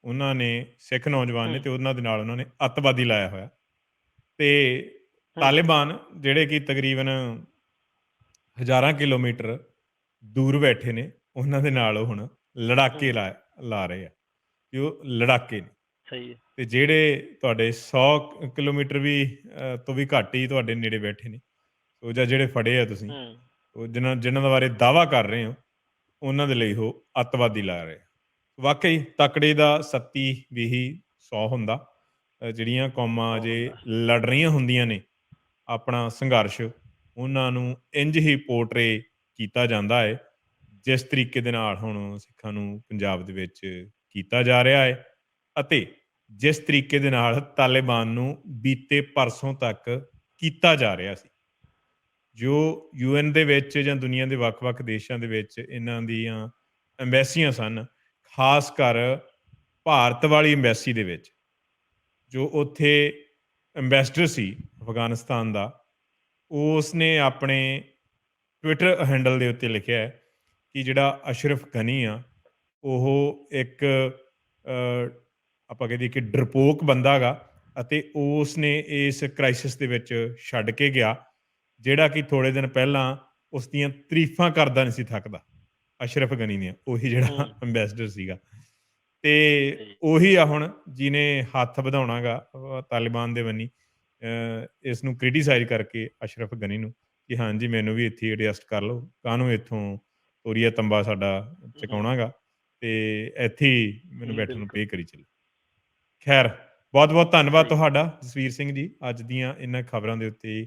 ਉਹਨਾਂ ਨੇ ਸਿੱਖ ਨੌਜਵਾਨ ਨੇ, ਤੇ ਉਹਨਾਂ ਦੇ ਨਾਲ ਉਹਨਾਂ ਨੇ ਅੱਤਵਾਦੀ ਲਾਇਆ ਹੋਇਆ। ਤੇ ਤਾਲਿਬਾਨ ਜਿਹੜੇ ਕਿ ਤਕਰੀਬਨ ਹਜ਼ਾਰਾਂ ਕਿਲੋਮੀਟਰ ਦੂਰ ਬੈਠੇ ਨੇ, ਉਹਨਾਂ ਦੇ ਨਾਲ ਹੁਣ ਲੜਾਕੇ ਲਾ ਰਹੇ ਆ ਕਿ ਉਹ ਲੜਾਕੇ ਨੇ। ਸਹੀ ਹੈ। ਤੇ ਜਿਹੜੇ ਤੁਹਾਡੇ 100 ਕਿਲੋਮੀਟਰ ਵੀ ਤੋਂ ਵੀ ਘੱਟ ਹੀ ਤੁਹਾਡੇ ਨੇੜੇ ਬੈਠੇ ਨੇ, ਉਹ ਜਾਂ ਜਿਹੜੇ ਫੜੇ ਆ ਤੁਸੀਂ, ਉਹ ਜਿਨ੍ਹਾਂ ਦੇ ਬਾਰੇ ਦਾਅਵਾ ਕਰ ਰਹੇ ਹੋ, ਉਹਨਾਂ ਦੇ ਲਈ ਉਹ ਅੱਤਵਾਦੀ ਲਾ ਰਹੇ ਆ। ਵਾਕਈ ਤਕੜੇ ਦਾ ਸੱਤੀ ਵੀਹੀ 100 ਹੁੰਦਾ। ਜਿਹੜੀਆਂ ਕੌਮਾਂ ਜੇ ਲੜ ਰਹੀਆਂ ਹੁੰਦੀਆਂ ਨੇ ਆਪਣਾ ਸੰਘਰਸ਼, ਉਹਨਾਂ ਨੂੰ ਇੰਝ ਹੀ ਪੋਰਟਰੇ ਕੀਤਾ ਜਾਂਦਾ ਹੈ ਜਿਸ ਤਰੀਕੇ ਦੇ ਨਾਲ ਹੁਣ ਸਿੱਖਾਂ ਨੂੰ ਪੰਜਾਬ ਦੇ ਵਿੱਚ ਕੀਤਾ ਜਾ ਰਿਹਾ ਹੈ, ਅਤੇ ਜਿਸ ਤਰੀਕੇ ਦੇ ਨਾਲ ਤਾਲਿਬਾਨ ਨੂੰ ਬੀਤੇ ਪਰਸੋਂ ਤੱਕ ਕੀਤਾ ਜਾ ਰਿਹਾ ਸੀ। ਜੋ UN ਦੇ ਵਿੱਚ ਜਾਂ ਦੁਨੀਆ ਦੇ ਵੱਖ-ਵੱਖ ਦੇਸ਼ਾਂ ਦੇ ਵਿੱਚ ਇਹਨਾਂ ਦੀਆਂ ਅੰਬੈਸੀਆਂ ਸਨ, ਖਾਸ ਕਰ ਭਾਰਤ ਵਾਲੀ ਅੰਬੈਸੀ ਦੇ ਵਿੱਚ ਜੋ ਉੱਥੇ ਅੰਬੈਸਡਰ ਸੀ ਅਫਗਾਨਿਸਤਾਨ ਦਾ, ਉਸ ਨੇ ਆਪਣੇ ਟਵਿੱਟਰ ਹੈਂਡਲ ਦੇ ਉੱਤੇ ਲਿਖਿਆ ਹੈ ਕਿ ਜਿਹੜਾ ਅਸ਼ਰਫ ਗਨੀ ਆ ਉਹ ਇੱਕ ਆਪਾਂ ਕਹੀਏ ਕਿ ਡਰਪੋਕ ਬੰਦਾ ਗਾ, ਅਤੇ ਉਸ ਨੇ ਇਸ ਕ੍ਰਾਈਸਿਸ ਦੇ ਵਿੱਚ ਛੱਡ ਕੇ ਗਿਆ, ਜਿਹੜਾ ਕਿ ਥੋੜ੍ਹੇ ਦਿਨ ਪਹਿਲਾਂ ਉਸ ਦੀਆਂ ਤਾਰੀਫਾਂ ਕਰਦਾ ਨਹੀਂ ਸੀ ਥੱਕਦਾ, ਅਸ਼ਰਫ ਗਨੀ ਦੀਆਂ, ਉਹੀ ਜਿਹੜਾ ਅੰਬੈਸਡਰ ਸੀਗਾ। ਤੇ ਉਹੀ ਆ ਹੁਣ ਜਿਹਨੇ ਹੱਥ ਵਧਾਉਣਾ ਗਾ ਤਾਲਿਬਾਨ ਦੇ ਬੰਨੀ, ਇਸ ਨੂੰ ਕ੍ਰਿਟੀਸਾਈਜ਼ ਕਰਕੇ ਅਸ਼ਰਫ ਗਨੀ ਨੂੰ ਕਿ ਹਾਂਜੀ ਮੈਨੂੰ ਵੀ ਇੱਥੇ ਐਡਜਸਟ ਕਰ ਲਓ, ਕਾਹਨੂੰ ਇੱਥੋਂ ਤੋਰੀਆ ਤੰਬਾ ਸਾਡਾ ਚਕਾਉਣਾ ਗਾ, ਤੇ ਇੱਥੇ ਹੀ ਮੈਨੂੰ ਬੈਠਣ ਨੂੰ ਪੇ ਕਰੀ ਚੱਲੋ। ਖੈਰ, ਬਹੁਤ ਬਹੁਤ ਧੰਨਵਾਦ ਤੁਹਾਡਾ ਜਸਵੀਰ ਸਿੰਘ ਜੀ, ਅੱਜ ਦੀਆਂ ਇਹਨਾਂ ਖਬਰਾਂ ਦੇ ਉੱਤੇ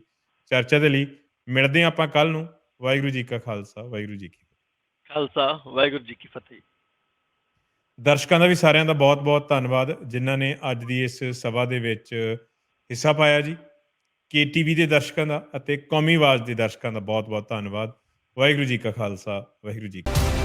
ਚਰਚਾ ਦੇ ਲਈ। ਮਿਲਦੇ ਹਾਂ ਆਪਾਂ ਕੱਲ੍ਹ ਨੂੰ। ਵਾਹਿਗੁਰੂ ਜੀ ਕਾ ਖਾਲਸਾ, ਵਾਹਿਗੁਰੂ ਜੀ ਕੀ ਖਾਲਸਾ, ਵਾਹਿਗੁਰੂ ਜੀ ਕੀ ਫਤਿਹ। ਦਰਸ਼ਕਾਂ ਦਾ ਵੀ ਸਾਰਿਆਂ ਦਾ ਬਹੁਤ ਬਹੁਤ ਧੰਨਵਾਦ ਜਿਨ੍ਹਾਂ ਨੇ ਅੱਜ ਦੀ ਇਸ ਸਭਾ ਦੇ ਵਿੱਚ ਹਿੱਸਾ ਪਾਇਆ ਜੀ। KTV ਦੇ ਦਰਸ਼ਕਾਂ ਦਾ ਅਤੇ ਕੌਮੀ ਆਵਾਜ਼ ਦੇ ਦਰਸ਼ਕਾਂ ਦਾ ਬਹੁਤ ਬਹੁਤ ਧੰਨਵਾਦ। ਵਾਹਿਗੁਰੂ ਜੀ ਕਾ ਖਾਲਸਾ, ਵਾਹਿਗੁਰੂ ਜੀ ਕੀ ਫਤਿਹ।